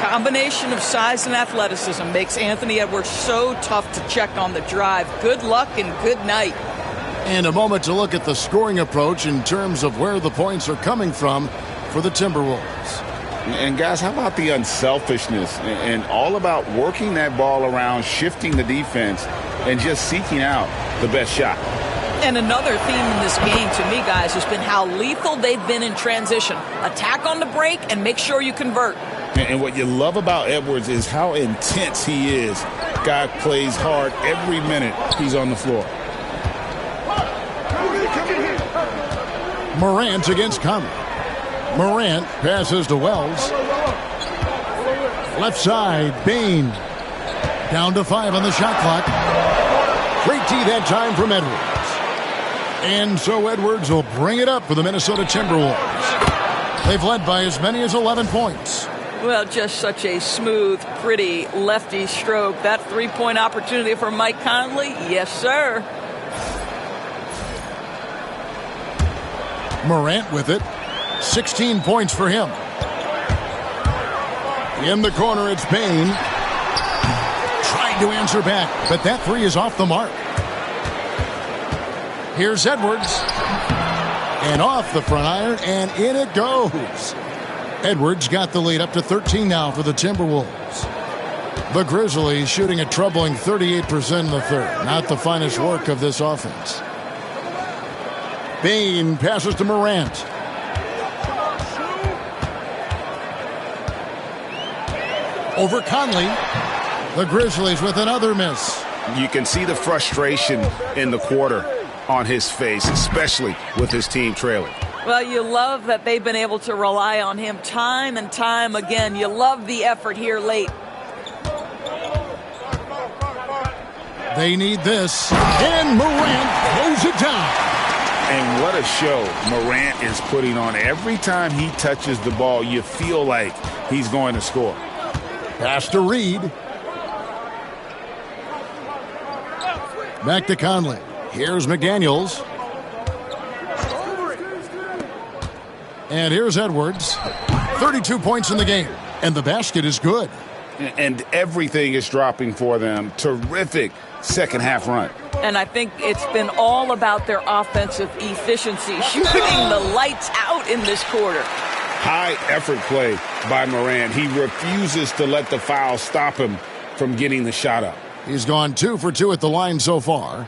Combination of size and athleticism makes Anthony Edwards so tough to check on the drive. Good luck and good night. And a moment to look at the scoring approach in terms of where the points are coming from for the Timberwolves. And guys, how about the unselfishness and all about working that ball around, shifting the defense, and just seeking out the best shot? And another theme in this game to me, guys, has been how lethal they've been in transition. Attack on the break and make sure you convert. And what you love about Edwards is how intense he is. Guy plays hard every minute he's on the floor. Morant against Conley. Morant passes to Wells. Left side, Bain. Down to 5 on the shot clock. Great D that time from Edwards. And so Edwards will bring it up for the Minnesota Timberwolves. They've led by as many as 11 points. Well, just such a smooth, pretty lefty stroke. That three-point opportunity for Mike Conley, yes, sir. Morant with it. 16 points for him. In the corner, it's Bain. Trying to answer back, but that three is off the mark. Here's Edwards. And off the front iron, and in it goes. Edwards got the lead up to 13 now for the Timberwolves. The Grizzlies shooting a troubling 38% in the third. Not the finest work of this offense. Bain passes to Morant. Over Conley. The Grizzlies with another miss. You can see the frustration in the quarter on his face, especially with his team trailing. Well, you love that they've been able to rely on him time and time again. You love the effort here late. They need this. And Morant throws it down. And what a show Morant is putting on. Every time he touches the ball, you feel like he's going to score. Pass to Reed. Back to Conley. Here's McDaniels. And here's Edwards. 32 points in the game. And the basket is good. And everything is dropping for them. Terrific second half run. And I think it's been all about their offensive efficiency, shooting the lights out in this quarter. High effort play by Morant. He refuses to let the foul stop him from getting the shot up. He's gone 2 for 2 at the line so far.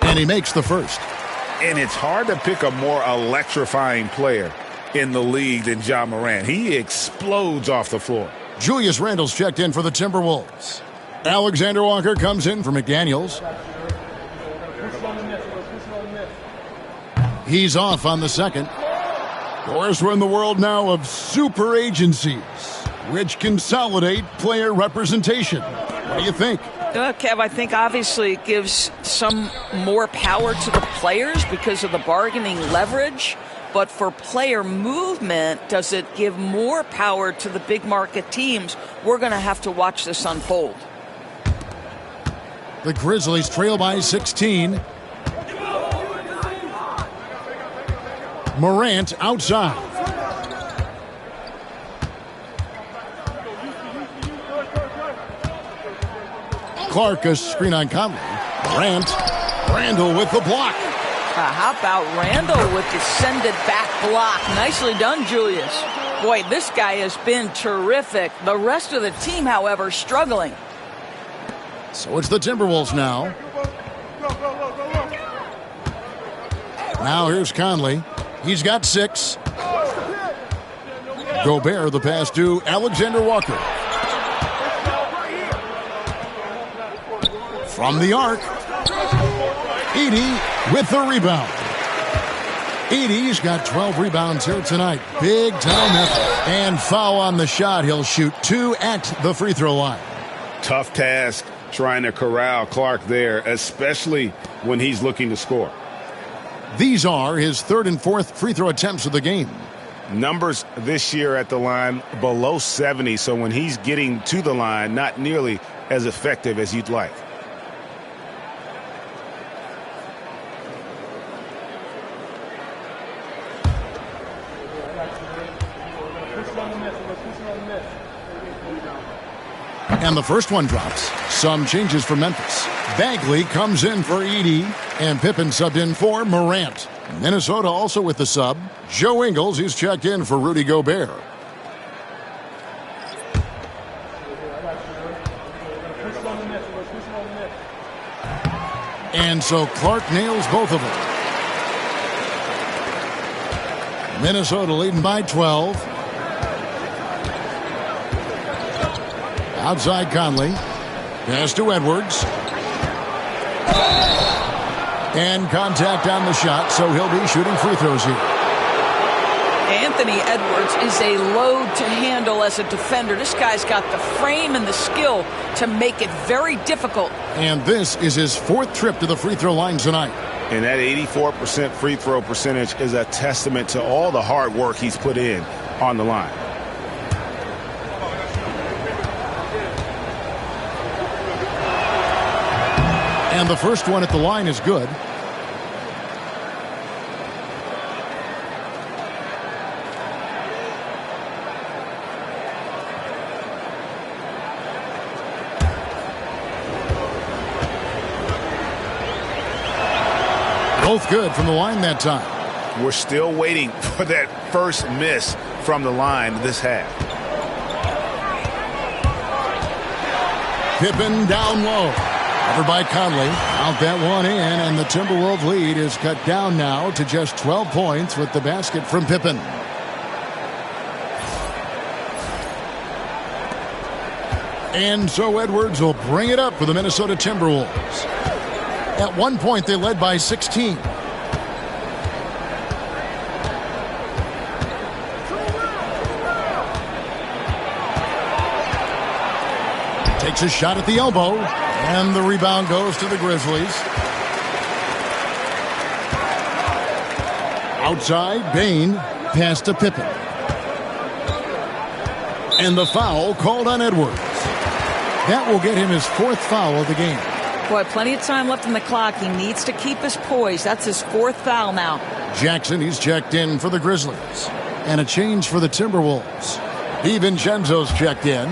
And he makes the first. And it's hard to pick a more electrifying player in the league than Ja Morant. He explodes off the floor. Julius Randle's checked in for the Timberwolves. Alexander Walker comes in for McDaniels. He's off on the second. Of course, we're in the world now of super agencies, which consolidate player representation. What do you think? Kev, I think obviously it gives some more power to the players because of the bargaining leverage. But for player movement, does it give more power to the big market teams? We're going to have to watch this unfold. The Grizzlies trail by 16. Morant outside. Clark, a screen on Conley. Morant. Randle with the block. How about Randle with the send it back block? Nicely done, Julius. Boy, this guy has been terrific. The rest of the team, however, struggling. So it's the Timberwolves now. Now here's Conley. He's got 6. Gobert, the pass to Alexander Walker. From the arc. Edey with the rebound. Edey's got 12 rebounds here tonight. Big time effort. And foul on the shot. He'll shoot 2 at the free throw line. Tough task trying to corral Clark there, especially when he's looking to score. These are his 3rd and 4th free throw attempts of the game. Numbers this year at the line below 70, so when he's getting to the line, not nearly as effective as you'd like. And the first one drops. Some changes for Memphis. Bagley comes in for Edey, and Pippen subbed in for Morant. Minnesota also with the sub. Joe Ingles, he's checked in for Rudy Gobert. And so Clark nails both of them. Minnesota leading by 12. Outside Conley. Pass to Edwards. And contact on the shot, so he'll be shooting free throws here. Anthony Edwards is a load to handle as a defender. This guy's got the frame and the skill to make it very difficult. And this is his 4th trip to the free throw line tonight. And that 84% free throw percentage is a testament to all the hard work he's put in on the line. And the first one at the line is good. Both good from the line that time. We're still waiting for that first miss from the line this half. Pippen down low. Covered by Conley. Out that one in, and the Timberwolves lead is cut down now to just 12 points with the basket from Pippen. And so Edwards will bring it up for the Minnesota Timberwolves. At one point, they led by 16. Takes a shot at the elbow, and the rebound goes to the Grizzlies. Outside, Bain, pass to Pippen. And the foul called on Edwards. That will get him his 4th foul of the game. Boy, plenty of time left in the clock. He needs to keep his poise. That's his 4th foul now. Jackson, he's checked in for the Grizzlies. And a change for the Timberwolves. DiVincenzo's checked in.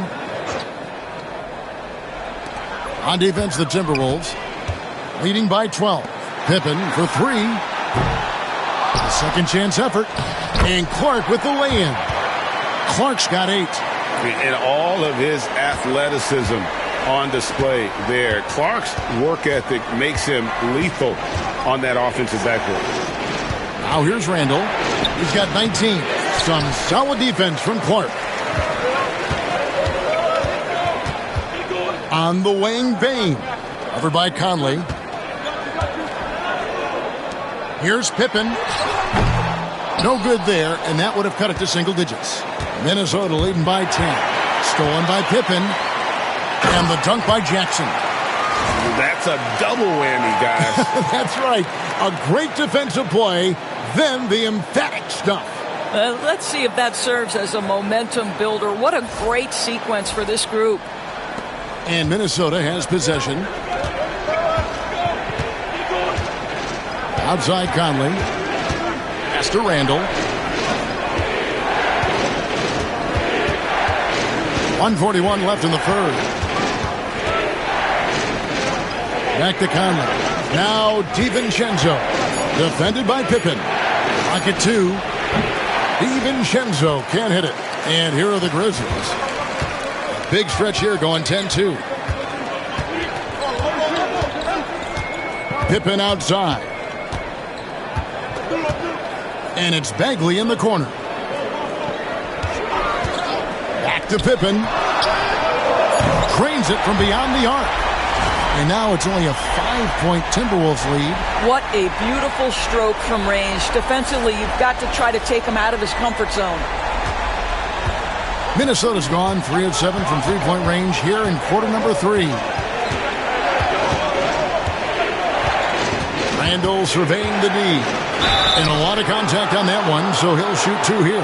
On defense, the Timberwolves leading by 12. Pippen for 3. A second chance effort. And Clark with the lay-in. Clark's got 8. And all of his athleticism on display there. Clark's work ethic makes him lethal on that offensive backcourt. Now here's Randall. He's got 19. Some solid defense from Clark. On the wing, Bain. Covered by Conley. Here's Pippen. No good there, and that would have cut it to single digits. Minnesota leading by 10. Stolen by Pippen. And the dunk by Jackson. That's a double whammy, guys. That's right. A great defensive play, then the emphatic stuff. Let's see if that serves as a momentum builder. What a great sequence for this group. And Minnesota has possession. Outside Conley. Pass to Randall. 1:41 left in the 3rd. Back to Conley. Now DiVincenzo. Defended by Pippen. Pocket 2. DiVincenzo can't hit it. And here are the Grizzlies. Big stretch here going 10-2. Pippen outside. And it's Bagley in the corner. Back to Pippen. Cranes it from beyond the arc. And now it's only a 5-point Timberwolves lead. What a beautiful stroke from range. Defensively, you've got to try to take him out of his comfort zone. Minnesota's gone 3 of 7 from 3-point range here in quarter number 3. Randall surveying the D. And a lot of contact on that one, so he'll shoot 2 here.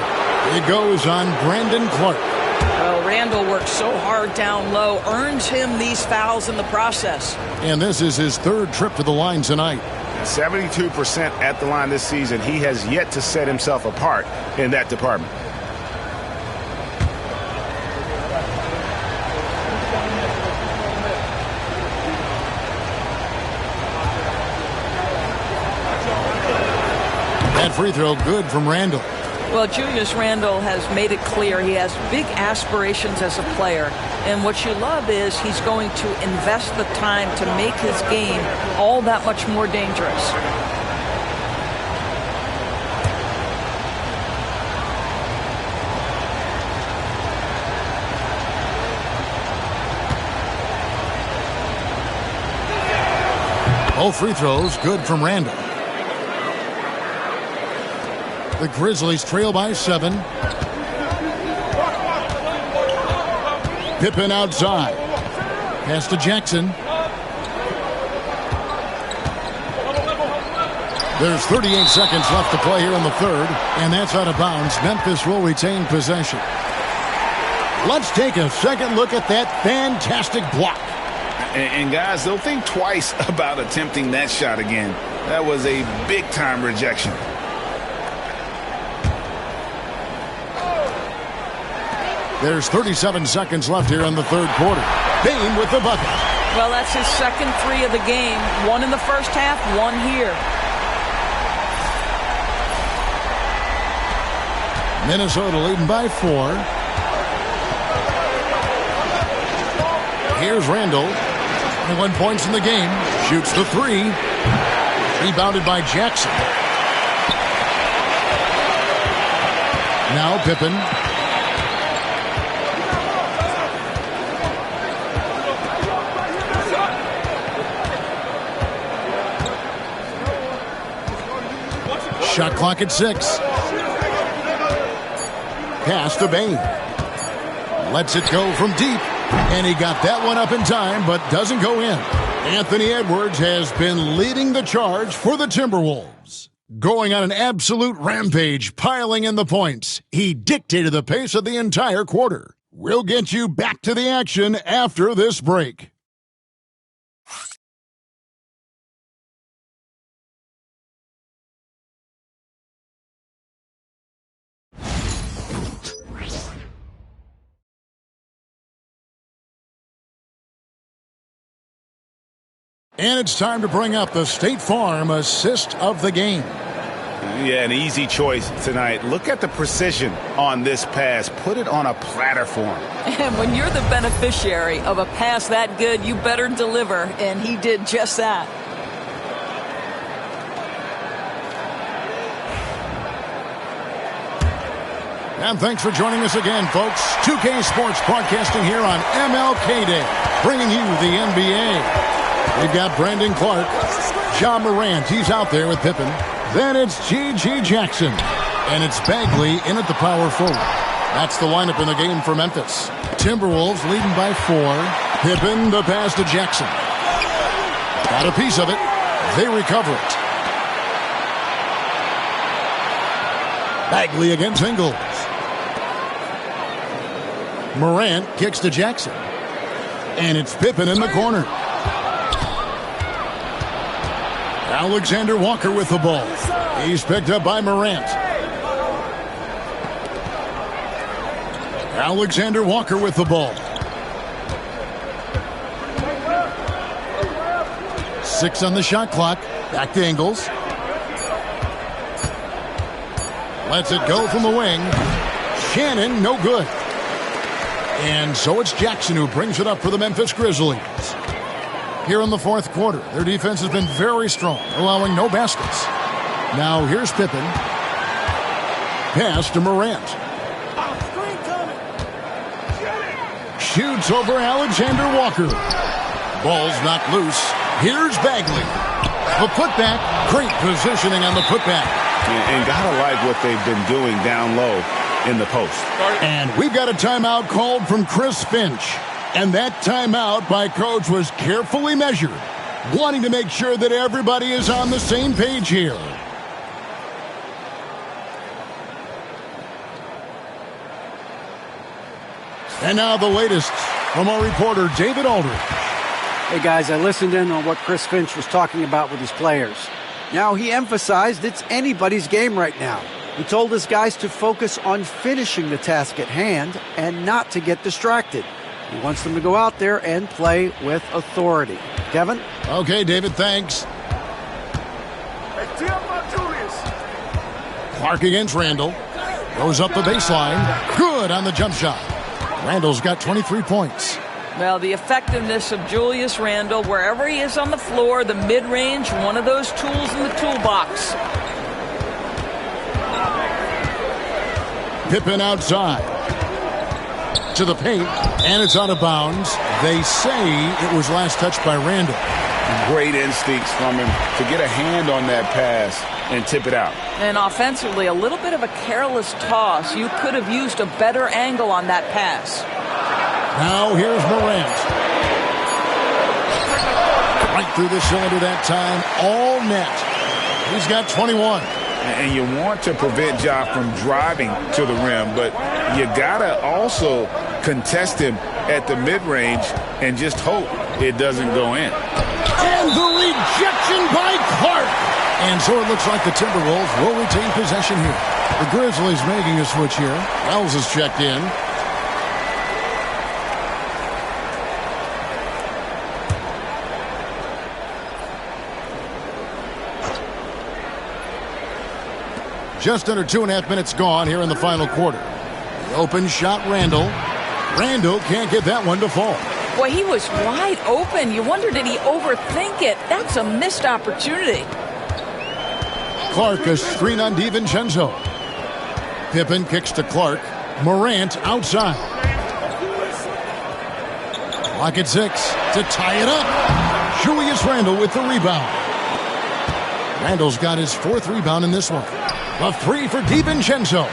It goes on Brandon Clark. Well, Randall works so hard down low, earns him these fouls in the process. And this is his 3rd trip to the line tonight. 72% at the line this season. He has yet to set himself apart in that department. Second free throw good from Randall. Well, Julius Randle has made it clear he has big aspirations as a player. And what you love is he's going to invest the time to make his game all that much more dangerous. Both free throws good from Randall. The Grizzlies trail by 7. Pippen outside. Pass to Jackson. There's 38 seconds left to play here in the third, and that's out of bounds. Memphis will retain possession. Let's take a second look at that fantastic block. And guys, they'll think twice about attempting that shot again. That was a big-time rejection. There's 37 seconds left here in the third quarter. Bain with the bucket. Well, that's his second three of the game. One in the first half, one here. Minnesota leading by 4. Here's Randall. 21 points in the game. Shoots the 3. Rebounded by Jackson. Now Pippen. Shot clock at 6. Pass to Bain. Lets it go from deep. And he got that one up in time, but doesn't go in. Anthony Edwards has been leading the charge for the Timberwolves. Going on an absolute rampage, piling in the points. He dictated the pace of the entire quarter. We'll get you back to the action after this break. And it's time to bring up the State Farm assist of the game. Yeah, an easy choice tonight. Look at the precision on this pass. Put it on a platter for him. And when you're the beneficiary of a pass that good, you better deliver. And he did just that. And thanks for joining us again, folks. 2K Sports broadcasting here on MLK Day, bringing you the NBA. We've got Brandon Clark, John Morant, he's out there with Pippen. Then it's G.G. Jackson, and it's Bagley in at the power forward. That's the lineup in the game for Memphis. Timberwolves leading by 4. Pippen, the pass to Jackson. Got a piece of it. They recover it. Bagley against Ingles. Morant kicks to Jackson. And it's Pippen in the corner. Alexander Walker with the ball. He's picked up by Morant. Alexander Walker with the ball. 6 on the shot clock. Back to Ingles. Lets it go from the wing. Shannon, no good. And so it's Jackson who brings it up for the Memphis Grizzlies. Here in the fourth quarter, their defense has been very strong, allowing no baskets. Now here's Pippen. Pass to Morant. Shoots over Alexander Walker. Ball's knocked loose. Here's Bagley. The putback. Great positioning on the putback. And gotta like what they've been doing down low in the post. And we've got a timeout called from Chris Finch. And that timeout by Coach was carefully measured, wanting to make sure that everybody is on the same page here. And now the latest from our reporter, David Aldridge. Hey, guys, I listened in on what Chris Finch was talking about with his players. Now, he emphasized it's anybody's game right now. He told his guys to focus on finishing the task at hand and not to get distracted. He wants them to go out there and play with authority. Kevin? Okay, David, thanks. Clark against Randall. Goes up the baseline. Good on the jump shot. Randall's got 23 points. Well, the effectiveness of Julius Randle, wherever he is on the floor, the mid-range, one of those tools in the toolbox. Pippen outside. To the paint, and it's out of bounds. They say it was last touched by Randle. Great instincts from him to get a hand on that pass and tip it out. And offensively, a little bit of a careless toss. You could have used a better angle on that pass. Now here's Morant. Right through the cylinder that time. All net. He's got 21. And you want to prevent Ja from driving to the rim, but you got to also contest him at the mid-range and just hope it doesn't go in. And the rejection by Clark. And so it looks like the Timberwolves will retain possession here. The Grizzlies making a switch here. Wells is checked in. Just under 2.5 minutes gone here in the final quarter. The open shot, Randall. Randall can't get that one to fall. Boy, he was wide open. You wonder, did he overthink it? That's a missed opportunity. Clark, a screen on DiVincenzo. Pippen kicks to Clark. Morant outside. Clock at 6 to tie it up. Julius Randle with the rebound. Randall's got his 4th rebound in this one. A 3 for DiVincenzo.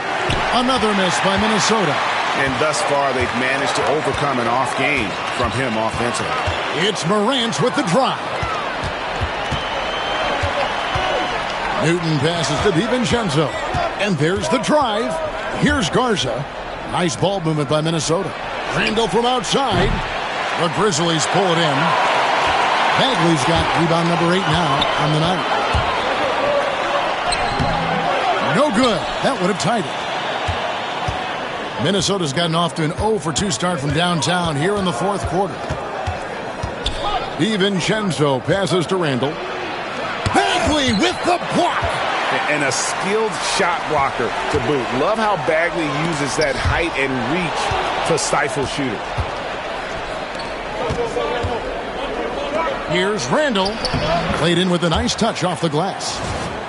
Another miss by Minnesota. And thus far, they've managed to overcome an off game from him offensively. It's Morant with the drive. Newton passes to DiVincenzo. And there's the drive. Here's Garza. Nice ball movement by Minnesota. Randall from outside. The Grizzlies pull it in. Bagley's got rebound number 8 now on the night. No good. That would have tied it. Minnesota's gotten off to an 0-for-2 start from downtown here in the 4th quarter. DiVincenzo passes to Randall. Bagley with the block. And a skilled shot blocker to boot. Love how Bagley uses that height and reach to stifle shooters. Here's Randall. Played in with a nice touch off the glass.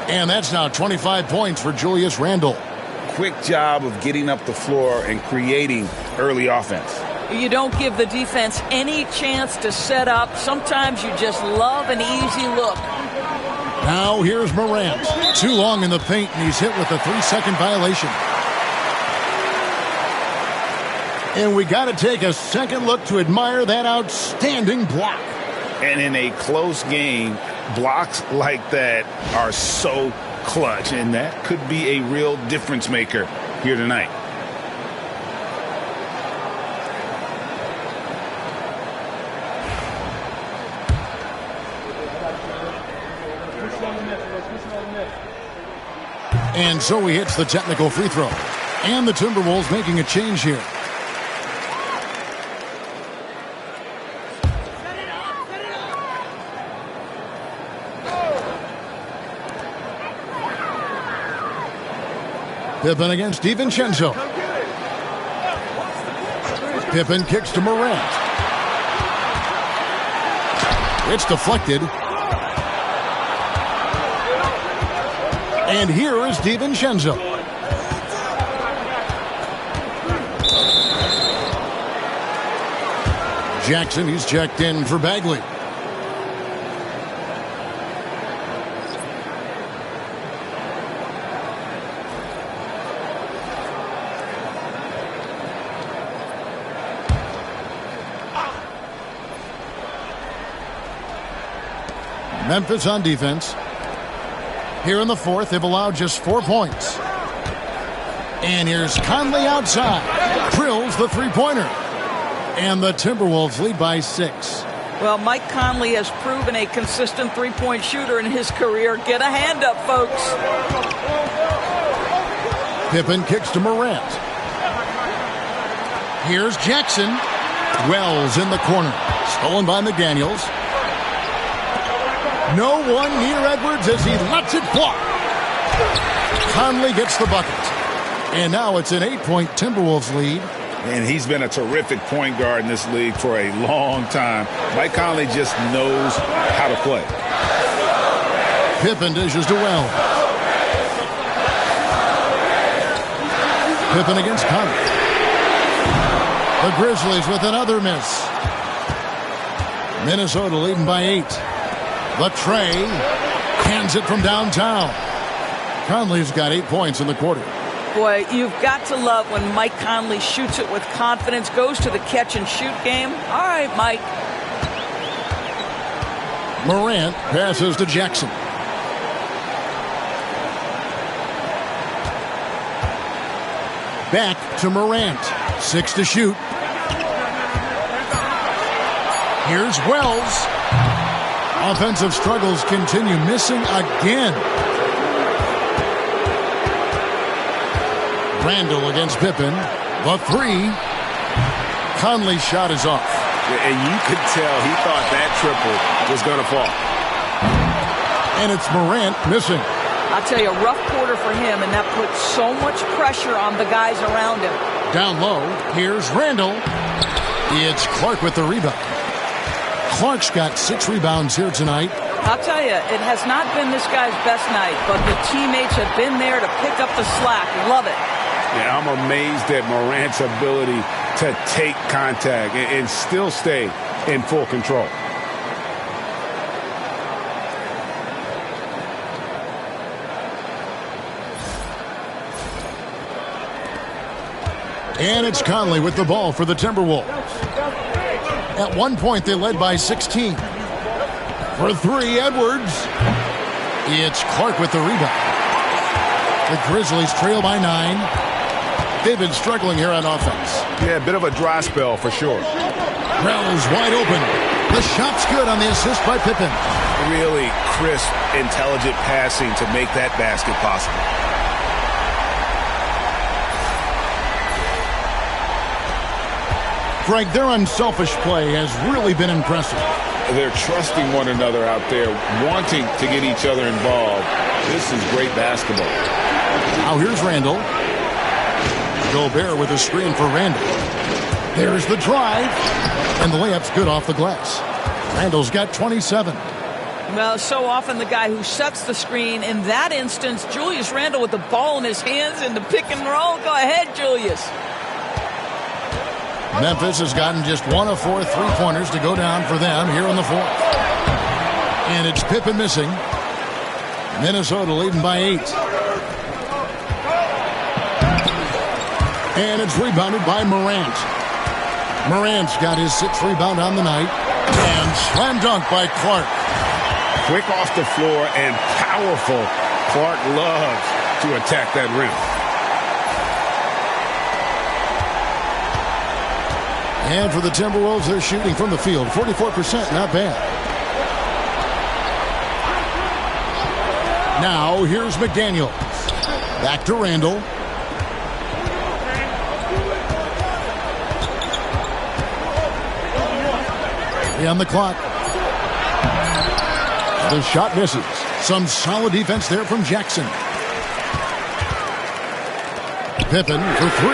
And that's now 25 points for Julius Randle. Quick job of getting up the floor and creating early offense. You don't give the defense any chance to set up. Sometimes you just love an easy look. Now here's Morant. Too long in the paint, and he's hit with a 3-second violation. And we got to take a second look to admire that outstanding block. And in a close game, blocks like that are so clutch, and that could be a real difference maker here tonight. And so he hits the technical free throw. And the Timberwolves making a change here. Pippen against DiVincenzo. Pippen kicks to Morant. It's deflected. And here is DiVincenzo. Jackson, he's checked in for Bagley. Memphis on defense. Here in the 4th, they've allowed just 4 points. And here's Conley outside. Drills the three-pointer. And the Timberwolves lead by 6. Well, Mike Conley has proven a consistent three-point shooter in his career. Get a hand up, folks. Pippen kicks to Morant. Here's Jackson. Wells in the corner. Stolen by McDaniels. No one near Edwards as he lets it fly. Conley gets the bucket. And now it's an 8-point Timberwolves lead. And he's been a terrific point guard in this league for a long time. Mike Conley just knows how to play. Pippen dishes to Wells. Pippen against Conley. The Grizzlies with another miss. Minnesota leading by 8. The Trey hands it from downtown. Conley's got 8 points in the quarter. Boy, you've got to love when Mike Conley shoots it with confidence, goes to the catch-and-shoot game. All right, Mike. Morant passes to Jackson. Back to Morant. 6 to shoot. Here's Wells. Offensive struggles continue, missing again. Randall against Pippen. The 3. Conley's shot is off. And you could tell he thought that triple was going to fall. And it's Morant missing. I'll tell you, a rough quarter for him, and that puts so much pressure on the guys around him. Down low, here's Randall. It's Clark with the rebound. Clark's got 6 rebounds here tonight. I'll tell you, it has not been this guy's best night, but the teammates have been there to pick up the slack. Love it. Yeah, I'm amazed at Morant's ability to take contact and still stay in full control. And it's Conley with the ball for the Timberwolves. At one point, they led by 16. For 3, Edwards. It's Clark with the rebound. The Grizzlies trail by 9. They've been struggling here on offense. Yeah, a bit of a dry spell for sure. Rell's wide open. The shot's good on the assist by Pippen. Really crisp, intelligent passing to make that basket possible. Greg, their unselfish play has really been impressive. They're trusting one another out there, wanting to get each other involved. This is great basketball. Now here's Randall. Gobert with a screen for Randall. There's the drive. And the layup's good off the glass. Randall's got 27. Well, so often the guy who sets the screen. In that instance, Julius Randle with the ball in his hands in the pick and roll. Go ahead, Julius. Memphis has gotten just 1 of 4 3-pointers to go down for them here in the 4th. And it's Pippen missing. Minnesota leading by 8. And it's rebounded by Morant. Morant's got his 6th rebound on the night. And slam dunk by Clark. Quick off the floor and powerful. Clark loves to attack that rim. And for the Timberwolves, they're shooting from the field. 44%, not bad. Now, here's McDaniels. Back to Randall. On the clock. The shot misses. Some solid defense there from Jackson. Pippen for 3.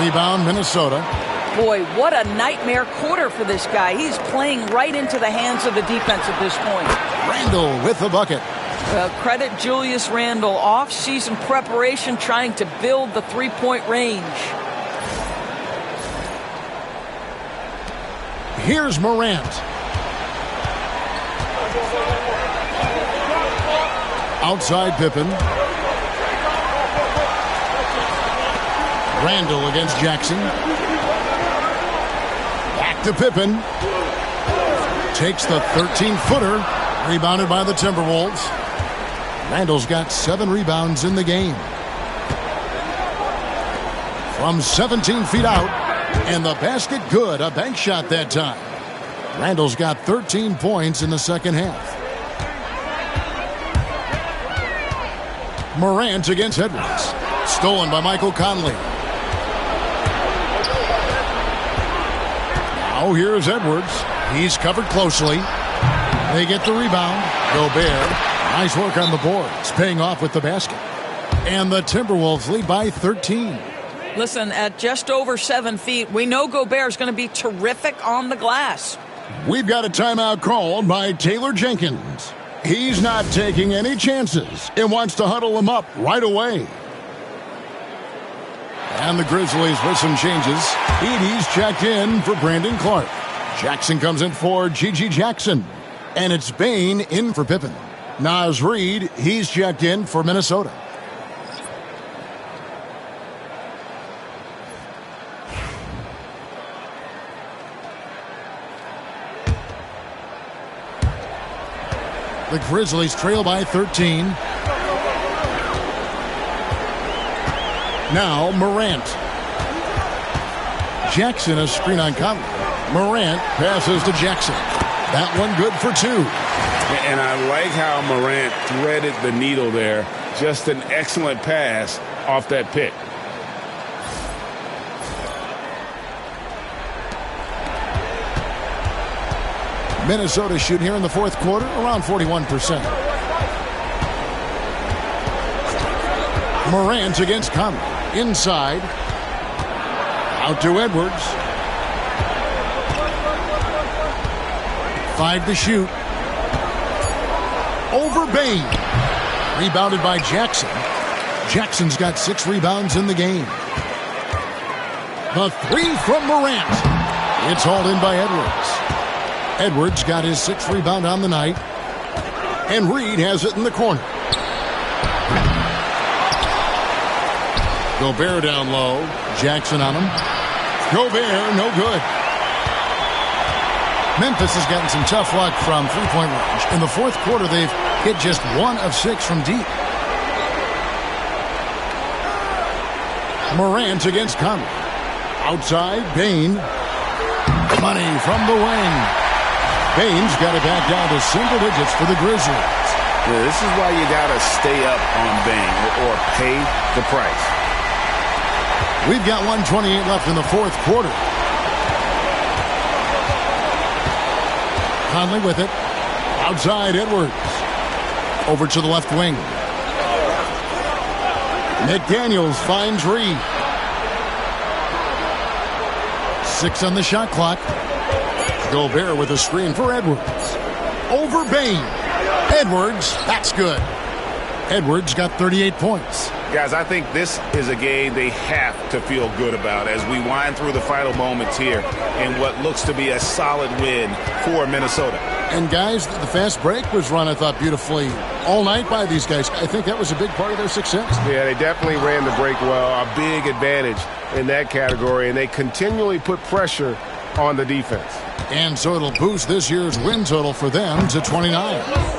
Rebound, Minnesota. Boy, what a nightmare quarter for this guy. He's playing right into the hands of the defense at this point. Randall with the bucket. Credit Julius Randle. Off-season preparation trying to build the three-point range. Here's Morant. Outside Pippen. Randall against Jackson. Back to Pippen. Takes the 13-footer. Rebounded by the Timberwolves. Randall's got 7 rebounds in the game. From 17 feet out. And the basket good. A bank shot that time. Randall's got 13 points in the second half. Morant against Edwards. Stolen by Michael Conley. Now here's Edwards. He's covered closely. They get the rebound. Gobert Nice work on the boards, paying off with the basket. And the Timberwolves lead by 13. Listen, at just over 7 feet, we know Gobert is going to be terrific on the glass. We've got a timeout called by Taylor Jenkins. He's not taking any chances and wants to huddle him up right away. And the Grizzlies with some changes. Edey's checked in for Brandon Clark. Jackson comes in for Gigi Jackson. And it's Bane in for Pippen. Naz Reid, he's checked in for Minnesota. The Grizzlies trail by 13. Now Morant. Jackson a screen on Conley. Morant passes to Jackson. That one good for 2. And I like how Morant threaded the needle there. Just an excellent pass off that pick. Minnesota shooting here in the fourth quarter around 41%. Morant against Conley. Inside. Out to Edwards. 5 to shoot. Over Bane. Rebounded by Jackson. Jackson's got 6 rebounds in the game. The 3 from Morant. It's hauled in by Edwards. Edwards got his 6th rebound on the night. And Reid has it in the corner. Gobert down low. Jackson on him. Gobert, no good. Memphis has gotten some tough luck from three-point range. In the fourth quarter, they've hit just 1 of 6 from deep. Morant against Conley. Outside, Bane. Money from the wing. Bane's got it back down to single digits for the Grizzlies. Yeah, this is why you got to stay up on Bane or pay the price. We've got 1:28 left in the fourth quarter. Conley with it. Outside, Edwards. Over to the left wing. McDaniels finds Reid. 6 on the shot clock. Gobert with a screen for Edwards. Over Bane. Edwards, that's good. Edwards got 38 points. Guys, I think this is a game they have to feel good about as we wind through the final moments here in what looks to be a solid win for Minnesota. And guys, the fast break was run, I thought, beautifully all night by these guys. I think that was a big part of their success. Yeah, they definitely ran the break well. A big advantage in that category, and they continually put pressure on the defense. And so it'll boost this year's win total for them to 29.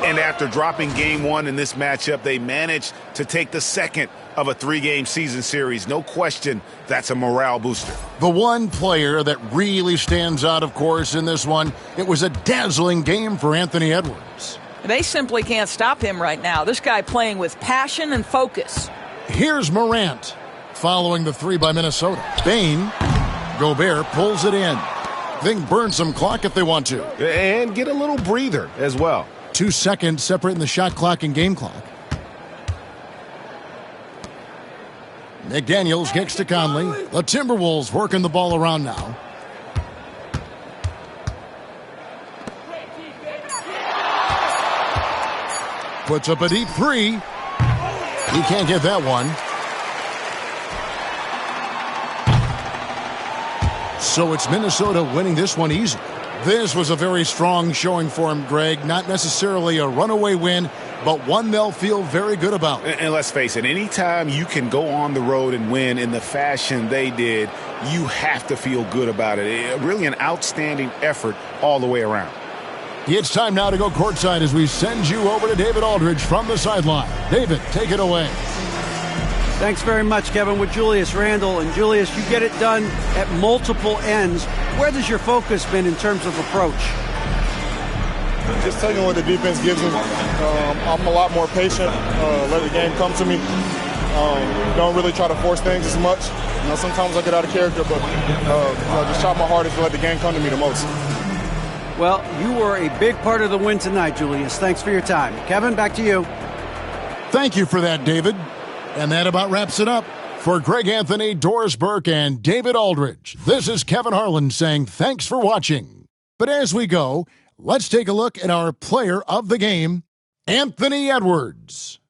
And after dropping game 1 in this matchup, they managed to take the second of a 3-game season series. No question, that's a morale booster. The one player that really stands out, of course, in this one, it was a dazzling game for Anthony Edwards. They simply can't stop him right now. This guy playing with passion and focus. Here's Morant following the 3 by Minnesota. Bane, Gobert pulls it in. They can burn some clock if they want to. And get a little breather as well. 2 seconds separating the shot clock and game clock. McDaniels kicks to Conley. The Timberwolves working the ball around now. Puts up a deep 3. He can't get that one. So it's Minnesota winning this one easy. This was a very strong showing for him, Greg. Not necessarily a runaway win, but one they'll feel very good about. And let's face it, anytime you can go on the road and win in the fashion they did, you have to feel good about it. Really an outstanding effort all the way around. It's time now to go courtside as we send you over to David Aldridge from the sideline. David, take it away. Thanks very much, Kevin, with Julius Randle. And Julius, you get it done at multiple ends. Where has your focus been in terms of approach? Just taking what the defense gives me. I'm a lot more patient. Let the game come to me. Don't really try to force things as much. Sometimes I get out of character, but just try my hardest to let the game come to me the most. Well, you were a big part of the win tonight, Julius. Thanks for your time. Kevin, back to you. Thank you for that, David. And that about wraps it up. For Greg Anthony, Doris Burke, and David Aldridge, this is Kevin Harlan saying thanks for watching. But as we go, let's take a look at our player of the game, Anthony Edwards.